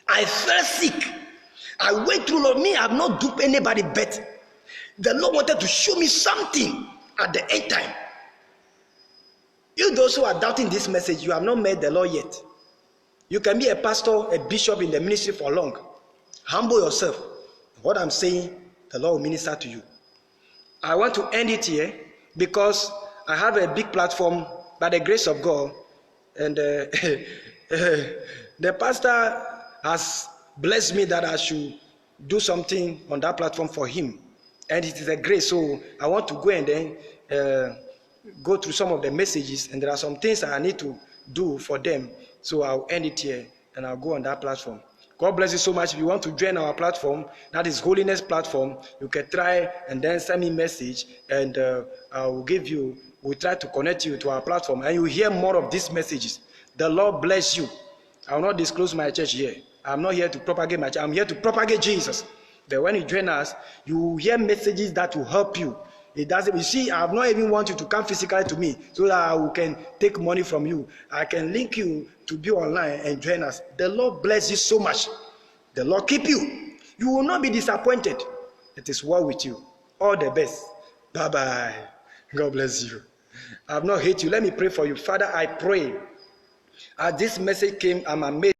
I fell sick. I went through, Lord, me, I have not duped anybody, but the Lord wanted to show me something at the end time. You those who are doubting this message, you have not met the Lord yet. You can be a pastor, a bishop in the ministry for long. Humble yourself. What I'm saying, the Lord will minister to you. I want to end it here because I have a big platform by the grace of God, and the pastor has blessed me that I should do something on that platform for him, and it is a grace. So I want to go and then go through some of the messages, and there are some things I need to do for them. So I'll end it here and I'll go on that platform. God bless you so much. If you want to join our platform, that is Holiness Platform, you can try and then send me a message, and we'll try to connect you to our platform, and you'll hear more of these messages. The Lord bless you. I will not disclose my church here. I'm not here to propagate my church. I'm here to propagate Jesus. But when you join us, you will hear messages that will help you. It doesn't. You see, I have not even want you to come physically to me so that I can take money from you. I can link you to be online and join us. The Lord bless you so much. The Lord keep you. You will not be disappointed. It is well with you. All the best. Bye bye. God bless you. I have not hate you. Let me pray for you. Father, I pray. As this message came, I'm amazed.